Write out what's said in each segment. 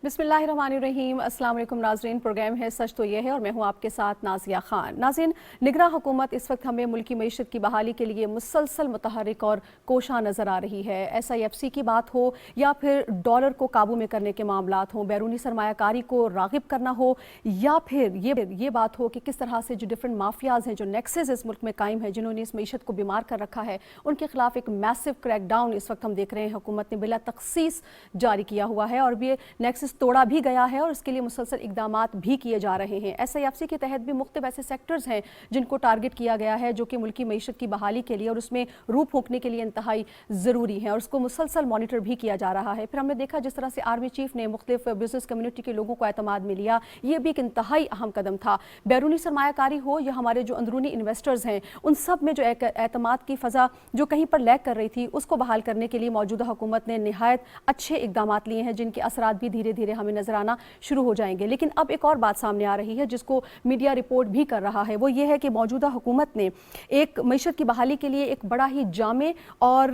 बिस्मिल्लाहिर्रहमानिर्रहीम। अस्सलाम वालेकुम नाज़रीन, प्रोग्राम है सच तो ये है और मैं हूँ आपके साथ नाज़िया खान। नाज़रीन, निगरां हुकूमत इस वक्त हमें मुल्की मईशत की बहाली के लिए मुसलसल मुतहरिक और कोशा नज़र आ रही है। SIFC की बात हो या फिर डॉलर को काबू में करने के मामलात हों, बैरूनी सरमायाकारी को रागिब करना हो, या फिर ये बात हो कि किस तरह से जो डिफरेंट माफियाज हैं, जो नेक्सेस इस मुल्क में कायम है, जिन्होंने इस मईशत को बीमार कर रखा है, उनके खिलाफ एक मैसिव क्रैकडाउन इस वक्त हम देख रहे हैं हुकूमत ने बिला तखसीस जारी किया हुआ है और ये नेक्सेस तोड़ा भी गया है और इसके लिए मुसलसल इकदामात भी किए जा रहे हैं। SIFC के तहत भी मुख्तलिफ ऐसे सेक्टर्स हैं जिनको टारगेट किया गया है जो कि मुल्की मईशत की बहाली के लिए और उसमें रूह फूंकने के लिए इंतहाई ज़रूरी है और उसको मुसलसल मॉनिटर भी किया जा रहा है। फिर हमने देखा जिस तरह से आर्मी चीफ ने मुख्तलिफ बिजनेस कम्युनिटी के लोगों को एतमाद में लिया, ये भी एक इंतहाई अहम कदम था। बैरूनी सरमायाकारी हो या हमारे जो अंदरूनी इन्वेस्टर्स हैं, उन सब में जो एतमाद की फ़ज़ा जो कहीं पर लैक कर रही थी, उसको बहाल करने के लिए मौजूदा हुकूमत ने निहायत अच्छे इकदामात लिए हैं जिनके असरात भी धीरे धीरे हमें नजर आना शुरू हो जाएंगे। लेकिन अब एक और बात सामने आ रही है जिसको मीडिया रिपोर्ट भी कर रहा है, वो ये है कि मौजूदा हुकूमत ने एक मईशत की बहाली के लिए एक बड़ा ही जामे और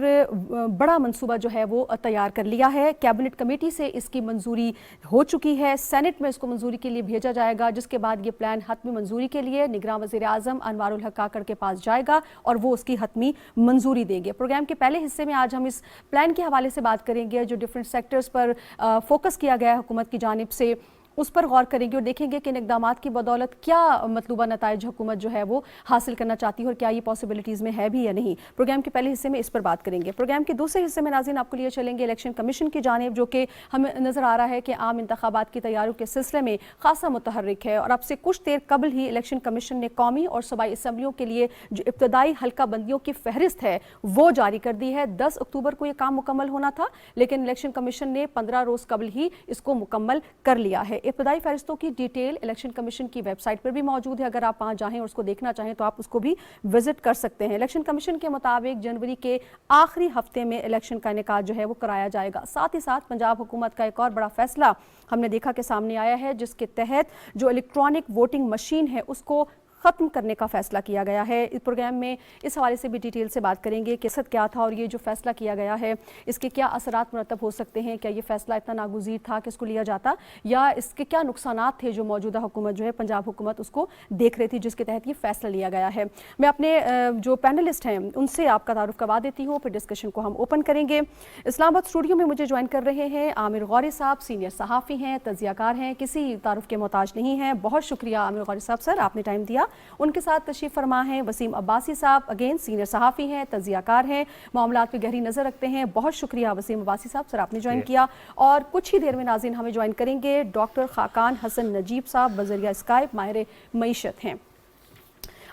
बड़ा मंसूबा जो है वो तैयार कर लिया है। कैबिनेट कमेटी से इसकी मंजूरी हो चुकी है, सेनेट में इसको मंजूरी के लिए भेजा जाएगा, जिसके बाद ये प्लान हतमी मंजूरी के लिए निगरान वज़ीर आज़म अनवारुल हक काकड़ के पास जाएगा और वो उसकी हतमी मंजूरी देंगे। प्रोग्राम के पहले हिस्से में आज हम इस प्लान के हवाले से बात करेंगे, जो डिफरेंट सेक्टर्स पर फोकस किया गया है हुकूमत की जानिब से, उस पर गौर करेंगे और देखेंगे कि इन इक़दामात की बदौलत क्या मतलूबा नताइज हुकूमत जो है वो हासिल करना चाहती है और क्या ये पॉसिबिलिटीज़ में है भी या नहीं। प्रोग्राम के पहले हिस्से में इस पर बात करेंगे। प्रोग्राम के दूसरे हिस्से में नाज़रीन आपको लिए चलेंगे इलेक्शन कमीशन की जानिब, जो कि हमें नज़र आ रहा है कि आम इंतखाबात की तैयारियों के सिलसिले में खासा मुतहर्रिक है और अब से कुछ देर कबल ही इलेक्शन कमीशन ने कौमी और सूबाई असम्बलियों के लिए जो इब्तदाई हल्का बंदियों की फहरिस्त है वो जारी कर दी है। 10 अक्टूबर को ये काम मुकम्मल होना था, लेकिन इलेक्शन कमीशन ने 15 रोज़ कबल ही इसको मुकम्मल कर लिया है। इब्तदाई फहरिस्तों की डिटेल इलेक्शन कमीशन की वेबसाइट पर भी मौजूद है, अगर आप वहां जाएं और उसको देखना चाहें तो आप उसको भी विजिट कर सकते हैं। इलेक्शन कमीशन के मुताबिक जनवरी के आखिरी हफ्ते में इलेक्शन का इनेकाद जो है वो कराया जाएगा। साथ ही साथ पंजाब हुकूमत का एक और बड़ा फैसला हमने देखा कि सामने आया है, जिसके तहत जो इलेक्ट्रॉनिक वोटिंग मशीन है उसको ख़त्म करने का फैसला किया गया है। इस प्रोग्राम में इस हवाले से भी डिटेल से बात करेंगे कि सद क्या था और ये जो फैसला किया गया है इसके क्या असरात मुरतब हो सकते हैं, क्या ये फैसला इतना नागुज़ीर था कि इसको लिया जाता, या इसके क्या नुकसानात थे जो मौजूदा हुकूमत जो है पंजाब हुकूमत उसको देख रही थी, जिसके तहत ये फैसला लिया गया है। मैं अपने जो पैनलिस्ट हैं उनसे आपका तारुफ करवा देती हूँ, फिर डिस्कशन को हम ओपन करेंगे। इस्लामाबाद स्टूडियो में मुझे ज्वाइन कर रहे हैं आमिर गौरी साहब, सीनियर सहाफ़ी हैं, तजियाकार हैं, किसी तारुफ के मोहताज नहीं हैं। बहुत शुक्रिया आमिर गौरी साहब सर, आपने टाइम दिया। उनके साथ तशरीफ फरमा हैं वसीम अब्बासी साहब, अगेन सीनियर सहाफ़ी हैं, तजियाकार हैं, मामलात पे गहरी नज़र रखते हैं। बहुत शुक्रिया वसीम अब्बासी साहब सर, आपने ज्वाइन किया। और कुछ ही देर में नाज़रीन हमें ज्वाइन करेंगे डॉक्टर खाकान हसन नजीब साहब, बज़रिया स्काइप माहिर मईशत हैं।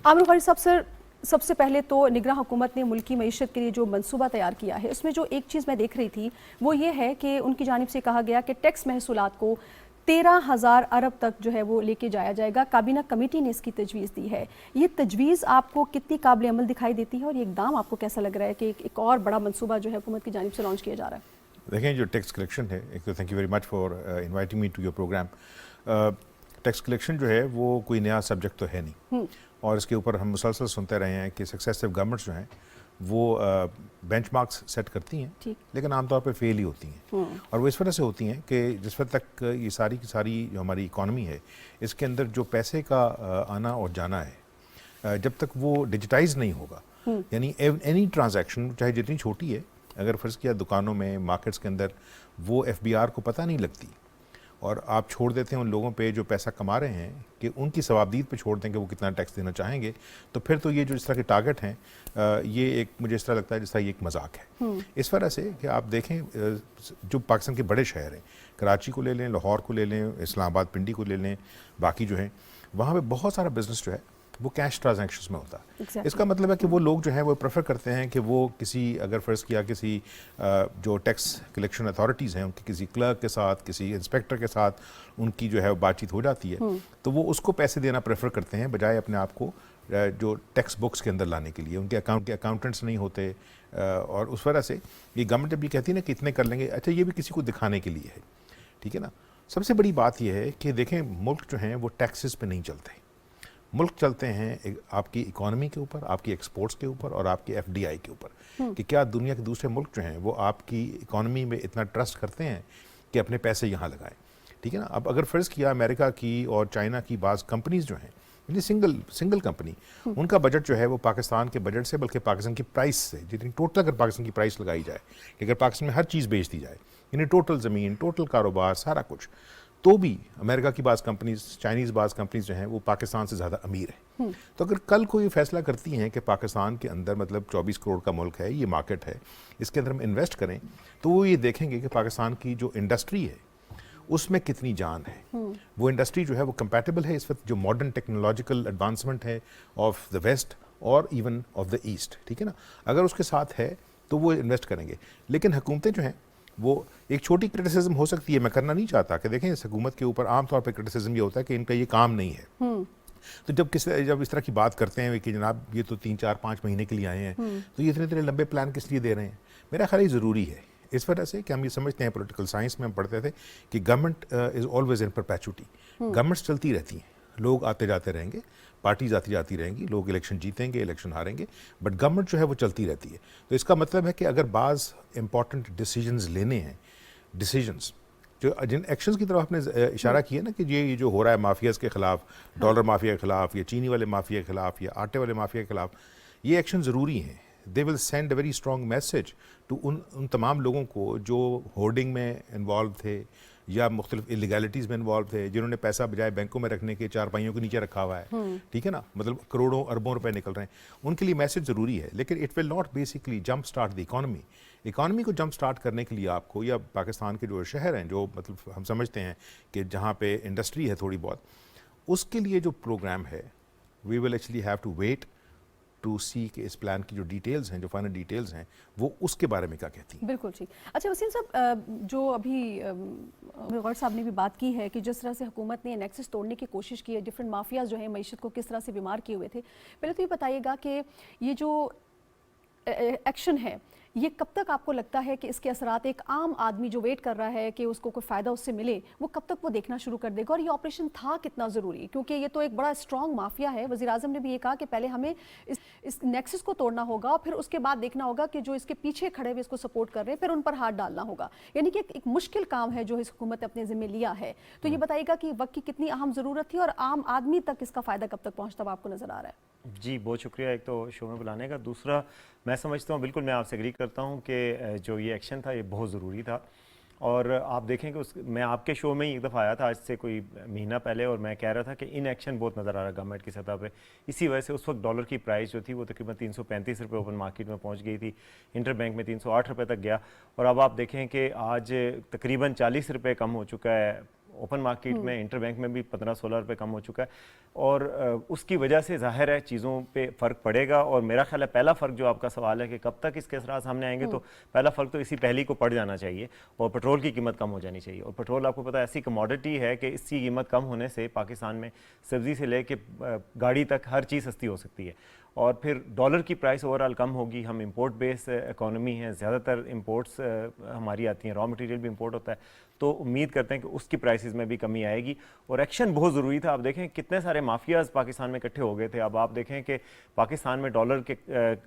आमिर गौरी साहब सर, सबसे पहले तो निगरां हुकूमत ने मुल्की मईशत के लिए जो मंसूबा तैयार किया है उसमें जो एक चीज़ मैं देख रही थी वो ये है कि उनकी जानिब से कहा गया कि टैक्स महसूलात को 13,000 अरब तक जो है वो लेके जाया जाएगा। काबीना कमेटी ने इसकी तजवीज़ दी है। ये तजवीज़ आपको कितनी काबिल अमल दिखाई देती है और ये इक़दाम आपको कैसा लग रहा है कि एक और बड़ा मंसूबा जो है हुकूमत की जानिब से लॉन्च किया जा रहा है? देखें, जो टैक्स कलेक्शन है, एक तो thank you very much for inviting me to your programme. Tax collection जो है वो कोई नया सब्जेक्ट तो है नहीं और इसके ऊपर हम मुसलसल सुनते रहे हैं कि सक्सेसिव गवर्नमेंट्स जो हैं वो बेंचमार्क्स सेट करती हैं, लेकिन आमतौर पे फेल ही होती हैं। और वो इस वजह से होती हैं कि जिस वक्त तक ये सारी की सारी जो हमारी इकॉनमी है इसके अंदर जो पैसे का आना और जाना है, जब तक वो डिजिटाइज नहीं होगा, यानी एनी ट्रांजैक्शन चाहे जितनी छोटी है, अगर फ़र्ज़ किया दुकानों में, मार्केट्स के अंदर वो FBR को पता नहीं लगती और आप छोड़ देते हैं उन लोगों पे जो पैसा कमा रहे हैं कि उनकी सवाबदीद पे छोड़ दें कि वो कितना टैक्स देना चाहेंगे, तो फिर तो ये जो इस तरह के टारगेट हैं ये एक मुझे इस तरह लगता है जिस तरह ये एक मजाक है। इस वजह से कि आप देखें जो पाकिस्तान के बड़े शहर हैं, कराची को ले लें, लाहौर को ले लें, इस्लामाबाद पिंडी को ले लें, बाकी जो हैं वहाँ पर बहुत सारा बिजनेस जो है वो कैश ट्रांजैक्शंस में होता है। इसका मतलब है कि वो लोग जो हैं वो प्रेफर करते हैं कि वो किसी, अगर फ़र्ज़ किया किसी जो टैक्स कलेक्शन अथॉरिटीज़ हैं उनके किसी क्लर्क के साथ, किसी इंस्पेक्टर के साथ उनकी जो है बातचीत हो जाती है, तो वो उसको पैसे देना प्रेफर करते हैं बजाय अपने आप को जो टैक्स बुक्स के अंदर लाने के लिए। उनके अकाउंटेंट्स नहीं होते और उस वजह से ये गवर्नमेंट जब ये कहती है ना कि इतने कर लेंगे, अच्छा ये भी किसी को दिखाने के लिए है, ठीक है ना। सबसे बड़ी बात यह है कि देखें, मुल्क जो हैं वो टैक्सेस पे नहीं चलते, मुल्क चलते हैं आपकी इकॉनमी के ऊपर, आपकी एक्सपोर्ट्स के ऊपर और आपकी FDI के ऊपर, कि क्या दुनिया के दूसरे मुल्क जो हैं वो आपकी इकॉनमी में इतना ट्रस्ट करते हैं कि अपने पैसे यहाँ लगाएं। ठीक है ना। अब अगर फ़र्ज़ किया अमेरिका की और चाइना की बाज़ कंपनीज जो हैं, यानी सिंगल कंपनी, उनका बजट जो है वो पाकिस्तान के बजट से बल्कि पाकिस्तान की प्राइस से, जितनी टोटल अगर पाकिस्तान की प्राइस लगाई जाए कि अगर पाकिस्तान में हर चीज़ बेच दी जाए, यानी टोटल ज़मीन, टोटल कारोबार, सारा कुछ, तो भी अमेरिका की बाज़ कंपनीज, चाइनीज़ बाज़ कंपनीज जो हैं वो पाकिस्तान से ज़्यादा अमीर हैं। तो अगर कल कोई फैसला करती हैं कि पाकिस्तान के अंदर मतलब 24 करोड़ का मुल्क है, ये मार्केट है, इसके अंदर हम इन्वेस्ट करें, तो वो ये देखेंगे कि पाकिस्तान की जो इंडस्ट्री है उसमें कितनी जान है। वो इंडस्ट्री जो है वो कंपैटिबल है इस वक्त जो मॉडर्न टेक्नोलॉजिकल एडवांसमेंट है ऑफ द वेस्ट और इवन ऑफ द ईस्ट, ठीक है ना। अगर उसके साथ है तो वो इन्वेस्ट करेंगे। लेकिन हुकूमतें जो हैं वो एक छोटी क्रिटिसिज्म हो सकती है, मैं करना नहीं चाहता कि देखें इस हुकूमत के ऊपर आमतौर पर क्रिटिसिज्म ये होता है कि इनका ये काम नहीं है। तो जब इस तरह की बात करते हैं कि जनाब ये तो 3-4-5 महीने के लिए आए हैं, तो ये इतने लंबे प्लान किस लिए दे रहे हैं? मेरा ख्याल ये ज़रूरी है इस वजह से कि हम ये समझते हैं, पॉलिटिकल साइंस में हम पढ़ते थे कि government is always in perpetuity. Governments चलती रहती हैं, लोग आते जाते रहेंगे, पार्टीज आती जाती रहेंगी, लोग इलेक्शन जीतेंगे, इलेक्शन हारेंगे, बट गवर्नमेंट जो है वो चलती रहती है। तो इसका मतलब है कि अगर बाज़ इंपॉर्टेंट डिसीजंस लेने हैं, डिसीजंस जो जिन एक्शंस की तरफ आपने इशारा किया ना कि ये जो हो रहा है माफियाज के खिलाफ, डॉलर माफिया के खिलाफ, या चीनी वाले माफिया के खिलाफ, या आटे वाले माफिया के खिलाफ, ये एक्शन ज़रूरी हैं। They will send a very strong message to उन तमाम लोगों को जो होर्डिंग में इन्वॉल्व थे या मुख्तलिफ इलीगैलिटीज़ में इन्वॉल्व थे, जिन्होंने पैसा बजाय बैंकों में रखने के चारपाइयों के नीचे रखा हुआ है, ठीक है ना, मतलब करोड़ों अरबों रुपए निकल रहे हैं, उनके लिए मैसेज ज़रूरी है। लेकिन it will not basically jump start the economy को जंप स्टार्ट करने के लिए आपको, या पाकिस्तान के जो शहर हैं जो मतलब हम समझते हैं कि जहाँ पे इंडस्ट्री है थोड़ी बहुत, उसके लिए जो प्रोग्राम है, we will actually have to wait to see कि इस प्लान की जो डिटेल्स हैं, जो फाइनल डिटेल्स हैं, वो उसके बारे में क्या कहती हैं। बिल्कुल ठीक। अच्छा वसीम साहब, जो अभी गौर साहब ने भी बात की है कि जिस तरह से हुकूमत ने नेक्सस तोड़ने की कोशिश की है, डिफरेंट माफियाज जो हैं मईशत को किस तरह से बीमार किए हुए थे, पहले तो ये बताइएगा कि ये जो एक्शन है ये कब तक आपको लगता है कि इसके असरात एक आम आदमी जो वेट कर रहा है कि उसको कोई फ़ायदा उससे मिले, वो कब तक वो देखना शुरू कर देगा? और ये ऑपरेशन था कितना ज़रूरी, क्योंकि ये तो एक बड़ा स्ट्रॉन्ग माफिया है। वज़ीर आज़म ने भी ये कहा कि पहले हमें इस नेक्सस को तोड़ना होगा और फिर उसके बाद देखना होगा कि जो इसके पीछे खड़े हुए इसको सपोर्ट कर रहे हैं, फिर उन पर हाथ डालना होगा। यानी कि एक मुश्किल काम है जो इस हुकूमत ने अपने ज़िम्मे लिया है। तो ये बताइएगा कि वक्त की कितनी अहम ज़रूरत थी और आम आदमी तक इसका फ़ायदा कब तक पहुँचता हुआ आपको नज़र आ रहा है? जी बहुत शुक्रिया एक तो शो में बुलाने का। दूसरा मैं समझता हूँ, बिल्कुल मैं आपसे एग्री करता हूँ कि जो ये एक्शन था ये बहुत ज़रूरी था। और आप देखें कि मैं आपके शो में ही एक दफ़ा आया था आज से कोई महीना पहले, और मैं कह रहा था कि इन एक्शन बहुत नज़र आ रहा है गवर्नमेंट की सतह पे। इसी वजह से उस वक्त डॉलर की प्राइस जो थी वो तकरीबन 335 रुपये ओपन मार्केट में पहुंच गई थी, इंटर बैंक में 308 रुपये तक गया, और अब आप देखें कि आज तकरीबन 40 रुपये कम हो चुका है ओपन मार्केट में, इंटर बैंक में भी 15-16 रुपये कम हो चुका है। और उसकी वजह से जाहिर है चीज़ों पे फ़र्क पड़ेगा। और मेरा ख्याल है पहला फ़र्क जो आपका सवाल है कि कब तक इसके असरात सामने आएंगे, तो पहला फ़र्क तो इसी पहली को पड़ जाना चाहिए और पेट्रोल की कीमत कम हो जानी चाहिए। और पेट्रोल आपको पता है ऐसी कमोडिटी है कि इसकी कीमत कम होने से पाकिस्तान में सब्ज़ी से लेके गाड़ी तक हर चीज़ सस्ती हो सकती है, और फिर डॉलर की प्राइस ओवरऑल कम होगी। हम इंपोर्ट बेस्ड इकोनॉमी हैं, ज़्यादातर इंपोर्ट्स हमारी आती हैं, रॉ मटेरियल भी इंपोर्ट होता है, तो उम्मीद करते हैं कि उसकी प्राइसेस में भी कमी आएगी। और एक्शन बहुत ज़रूरी था। आप देखें कितने सारे माफियाज पाकिस्तान में इकट्ठे हो गए थे। अब आप देखें कि पाकिस्तान में डॉलर के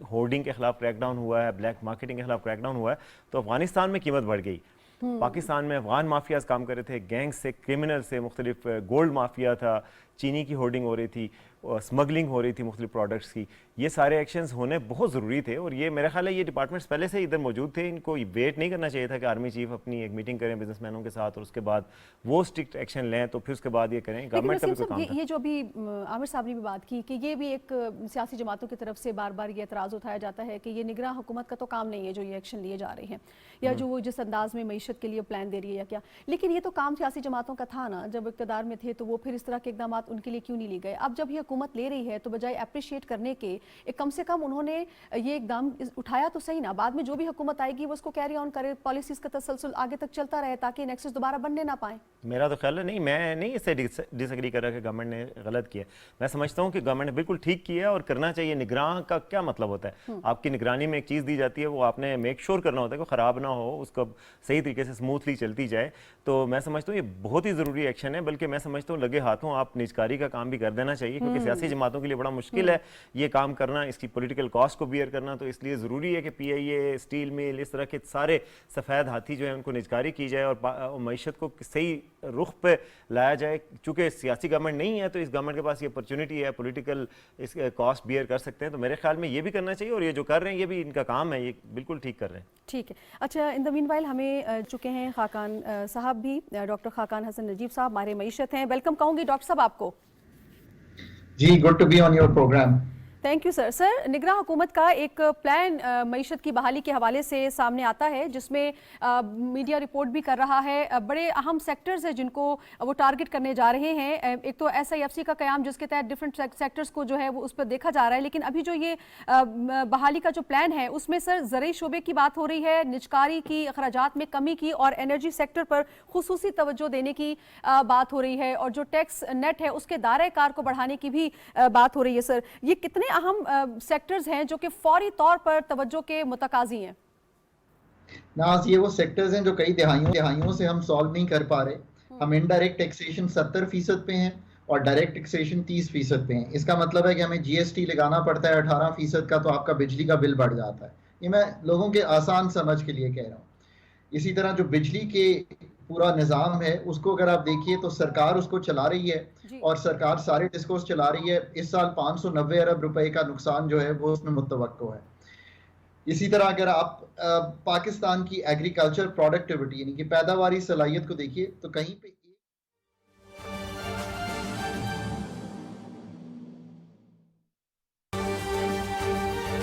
होर्डिंग के खिलाफ क्रैकडाउन हुआ है, ब्लैक मार्केटिंग के खिलाफ क्रैकडाउन हुआ है, तो अफगानिस्तान में कीमत बढ़ गई। पाकिस्तान में अफगान माफियाज काम कर रहे थे, गैंग्स से, क्रिमिनल से, मुख्तलिफ गोल्ड माफिया था, चीनी की होर्डिंग हो रही थी, स्मगलिंग हो रही थी मुख्तलिफ प्रोडक्ट्स की। ये सारे एक्शंस होने बहुत ज़रूरी थे, और ये मेरा ख्याल है ये डिपार्टमेंट्स पहले से इधर मौजूद थे। इनको वेट नहीं करना चाहिए था कि आर्मी चीफ अपनी एक मीटिंग करें बिजनेसमैनों के साथ और उसके बाद वो स्ट्रिक्ट एक्शन लें, तो फिर उसके बाद ये करें। गवर्नमेंट का भी कोई काम था। ये जो अभी आमिर साहब ने भी बात की कि ये भी एक सियासी जमातों की तरफ से बार बार ये एतराज़ उठाया जाता है कि ये निगरान हुकूमत का तो काम नहीं है जो ये एक्शन लिए जा रहे हैं, या जो वो जिस अंदाज में मईशत के लिए प्लान दे रही है या क्या। लेकिन ये तो काम सियासी जमातों का था ना, जब इक़्तिदार में थे, तो वो फिर इस तरह के इकदाम उनके लिए क्यों नहीं लिए गए? अब जब ये हुकूमत ले रही है तो बजाय अप्रिशिएट करने के एक कम से कम उन्होंने ये इकदाम उठाया तो सही ना, बाद में जो भी हुकूमत आएगी वो उसको कैरी ऑन करे, पॉलिसीज का तसलसल आगे तक चलता रहे ताकि नेक्सस दोबारा बनने ना पाए। मेरा तो ख्याल है नहीं, मैं नहीं इससे डिसएग्री कर रहा कि गवर्नमेंट ने गलत किया। मैं समझता हूँ कि गवर्नमेंट ने बिल्कुल ठीक किया और करना चाहिए। निगरान का क्या मतलब होता है? आपकी निगरानी में एक चीज़ दी जाती है, वो आपने मेक श्योर करना होता है कि ख़राब ना हो, उसको सही तरीके से स्मूथली चलती जाए। तो मैं समझता हूँ ये बहुत ही ज़रूरी एक्शन है, बल्कि मैं समझता हूँ लगे हाथों आप निजकारी का काम भी कर देना चाहिए, क्योंकि सियासी जमातों के लिए बड़ा मुश्किल है ये काम करना, इसकी पॉलिटिकल कॉस्ट को बियर करना। तो इसलिए ज़रूरी है कि PIA, स्टील मिल, इस तरह के सारे सफ़ेद हाथी जो है उनको निजकारी की जाए और मईशत को सही रुख पे लाया जाए। चूँकि सियासी गवर्नमेंट नहीं है तो इस गवर्नमेंट के पास ये अपॉर्चुनिटी है, पॉलिटिकल इस कॉस्ट बियर कर सकते हैं, तो मेरे ख्याल में ये भी करना चाहिए और ये जो कर रहे हैं ये भी इनका काम है, ये बिल्कुल ठीक कर रहे हैं। ठीक है। अच्छा, इन द मीनवाइल हमें चुके हैं खाकान साहब भी, डॉक्टर खाकान हसन नजीब साहब हमारे मईशत हैं। वेलकम कहूँगी डॉक्टर साहब आपको। जी, good to be on your programme. Thank you sir. Sir, निगरान हुकूमत का एक प्लान मईशत की बहाली के हवाले से सामने आता है, जिसमें मीडिया रिपोर्ट भी कर रहा है बड़े अहम सेक्टर्स हैं जिनको वो टारगेट करने जा रहे हैं। एक तो SIFC का क़याम, जिसके तहत डिफरेंट सेक्टर्स को जो है वो उस पर देखा जा रहा है, लेकिन अभी जो ये बहाली का जो प्लान है उसमें सर ज़रूरी शोबे की बात हो रही है, निजकारी की अखराजात में कमी की और एनर्जी सेक्टर पर खुसूसी तवज्जो देने की बात हो रही है, और जो टैक्स नेट है उसके दायरे कार को बढ़ाने की भी बात हो रही है। सर, ये कितने अहम सेक्टर्स हैं जो कि फौरी तौर पर तवज्जो के मुतकाजी हैं? नाज, ये वो सेक्टर्स हैं जो कई दहाइयों से हम सॉल्व नहीं कर पा रहे। हम इनडायरेक्ट टैक्सेशन 70% पे हैं और डायरेक्ट टैक्सेशन 30% पे हैं। इसका मतलब है कि हमें GST लगाना पड़ता है 18% का, तो आपका बिजली का बिल बढ़ जाता है। ये मैं लोगों के आसान समझ के लिए कह रहा हूँ। इसी तरह जो बिजली के पूरा निज़ाम है उसको अगर आप देखिए तो सरकार उसको चला रही है और सरकार सारे डिस्कोस चला रही है। इस साल 590 अरब रुपए का नुकसान जो है वो उसमें मुतवक्को है। इसी तरह अगर आप पाकिस्तान की एग्रीकल्चर प्रोडक्टिविटी यानी कि पैदावारी सलाहियत को देखिए तो कहीं पे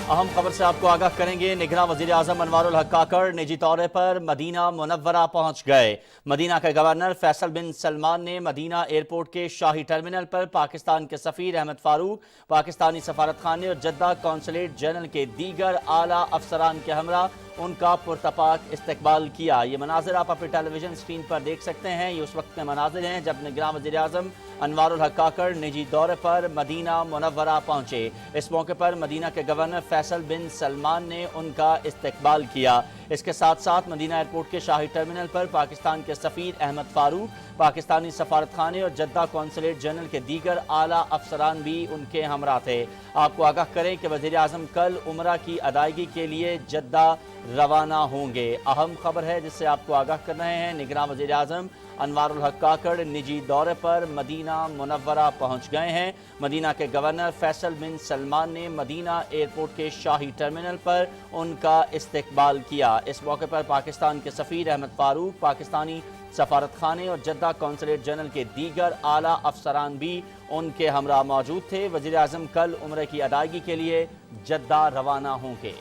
अहम खबर से आपको आगाह करेंगे। निगरान वजीर आजम अनवारुल हक काकड़ निजी दौरे पर मदीना मुनव्वरा पहुंच गए। मदीना के गवर्नर फैसल बिन सलमान ने मदीना एयरपोर्ट के शाही टर्मिनल पर पाकिस्तान के सफीर अहमद फारूक, पाकिस्तानी सफारत खाने और जद्दा कौंसलेट जनरल के दीगर आला अफसरान के हमरा उनका पुरतपाक इस्तकबाल किया। ये मनाजिर आप अपने टेलीविजन स्क्रीन पर देख सकते हैं। ये उस वक्त के मनाजिर हैं जब निगरान वज़ीर आज़म अनवारुल हक काकड़ निजी दौरे पर मदीना मुनव्वरा पहुंचे। इस मौके पर मदीना के गवर्नर फैसल बिन सलमान ने उनका इस्तकबाल किया। इसके साथ साथ मदीना एयरपोर्ट के शाही टर्मिनल पर पाकिस्तान के सफीर अहमद फारूक, पाकिस्तानी सफारत खाने और जद्दा कौंसलेट जनरल के दीगर आला अफसरान भी उनके हमरा थे। आपको आगाह करें कि वज़ीर आज़म कल उमरा की अदायगी के लिए जद्दा रवाना होंगे। अहम खबर है जिससे आपको आगाह कर रहे हैं। निगरान वज़ीर आज़म अनवारुल हक काकड़ निजी दौरे पर मदीना मुनव्वरा पहुंच गए हैं। मदीना के गवर्नर फैसल बिन सलमान ने मदीना एयरपोर्ट के शाही टर्मिनल पर उनका इस्तकबाल किया। इस मौके पर पाकिस्तान के सफीर अहमद फारूक, पाकिस्तानी सफारत खाने और जद्दा कौंसलेट जनरल के दीगर आला अफसरान भी उनके हमरा मौजूद थे। वज़ीर आज़म कल उम्रे की अदायगी के लिए जद्दा रवाना होंगे।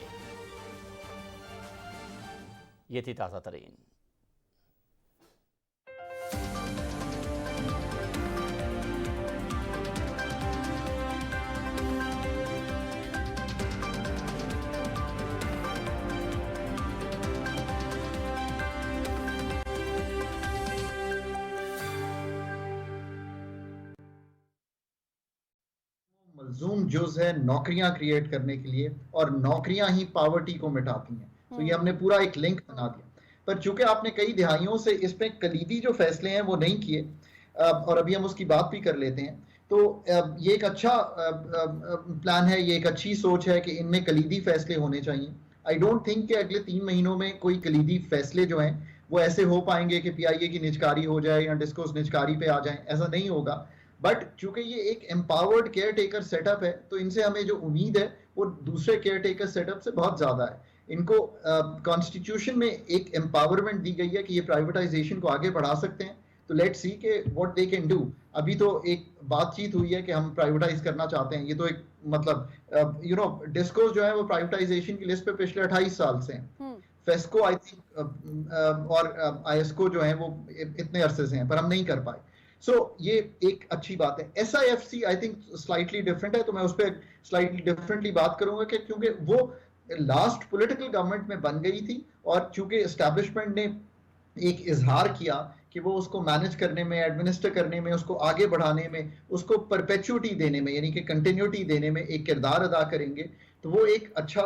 ये थी ताज़ा तरीन। मलजूम जुज है नौकरियां क्रिएट करने के लिए, और नौकरियां ही पॉवर्टी को मिटाती हैं। तो ये हमने पूरा एक लिंक बना दिया। पर चूंकि आपने कई दिहाइयों से इस पे कलीदी जो फैसले हैं वो नहीं किए, और अभी हम उसकी बात भी कर लेते हैं, तो ये एक अच्छा प्लान है, ये एक अच्छी सोच है कि इनमें कलीदी फैसले होने चाहिए। आई डोंट थिंक कि अगले 3 महीनों में कोई कलीदी फैसले जो हैं वो ऐसे हो पाएंगे कि PIA की निजकारी हो जाए या डिस्कोस निजकारी पे आ जाए, ऐसा नहीं होगा। बट चूंकि ये एक एम्पावर्ड केयर टेकर सेटअप है, तो इनसे हमें जो उम्मीद है वो दूसरे केयर टेकर सेटअप से बहुत ज्यादा है। इनको कॉन्स्टिट्यूशन में एक एम्पावरमेंट दी गई है कि ये प्राइवेटाइजेशन को आगे बढ़ा सकते हैं। तो लेट्स सी के व्हाट दे कैन डू। अभी तो एक बातचीत हुई है कि हम प्राइवेटाइज करना चाहते हैं। ये तो एक मतलब डिस्कोस जो है वो प्राइवेटाइजेशन की लिस्ट पे पिछले 28 साल से हैं। फेस्को आई थिंक और ISCO जो है वो इतने अरसे से हैं, पर हम नहीं कर पाए। सो ये एक अच्छी बात है। SIFC I think slightly different है, तो मैं उस पर स्लाइटली डिफरेंटली बात करूंगा कि क्योंकि वो लास्ट पॉलिटिकल गवर्नमेंट में बन गई थी, और चूंकि एस्टैब्लिशमेंट ने एक इजहार किया कि वो उसको मैनेज करने में, एडमिनिस्टर करने में, उसको आगे बढ़ाने में, उसको परपेचुटी देने में यानी कि कंटिन्यूटी देने में एक किरदार अदा करेंगे, तो वो एक अच्छा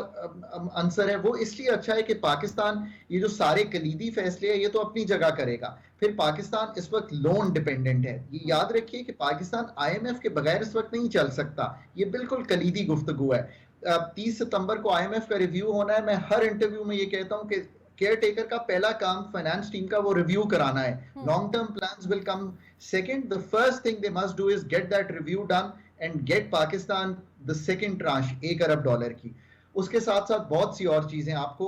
आंसर है। वो इसलिए अच्छा है कि पाकिस्तान ये जो सारे कलीदी फैसले हैं ये तो अपनी जगह करेगा। फिर पाकिस्तान इस वक्त लोन डिपेंडेंट है। ये याद रखिए कि पाकिस्तान IMF के बगैर इस वक्त नहीं चल सकता। ये बिल्कुल कलीदी गुफ्तगू है। 30 सितंबर को IMF का रिव्यू होना है। मैं हर इंटरव्यू में ये कहता हूं कि केयर टेकर का पहला काम फाइनेंस टीम का वो रिव्यू कराना है. Long term plans will come second. The first thing they must do is get that review done and get Pakistan the second tranche $1 अरब की. उसके साथ साथ बहुत सी और चीजें आपको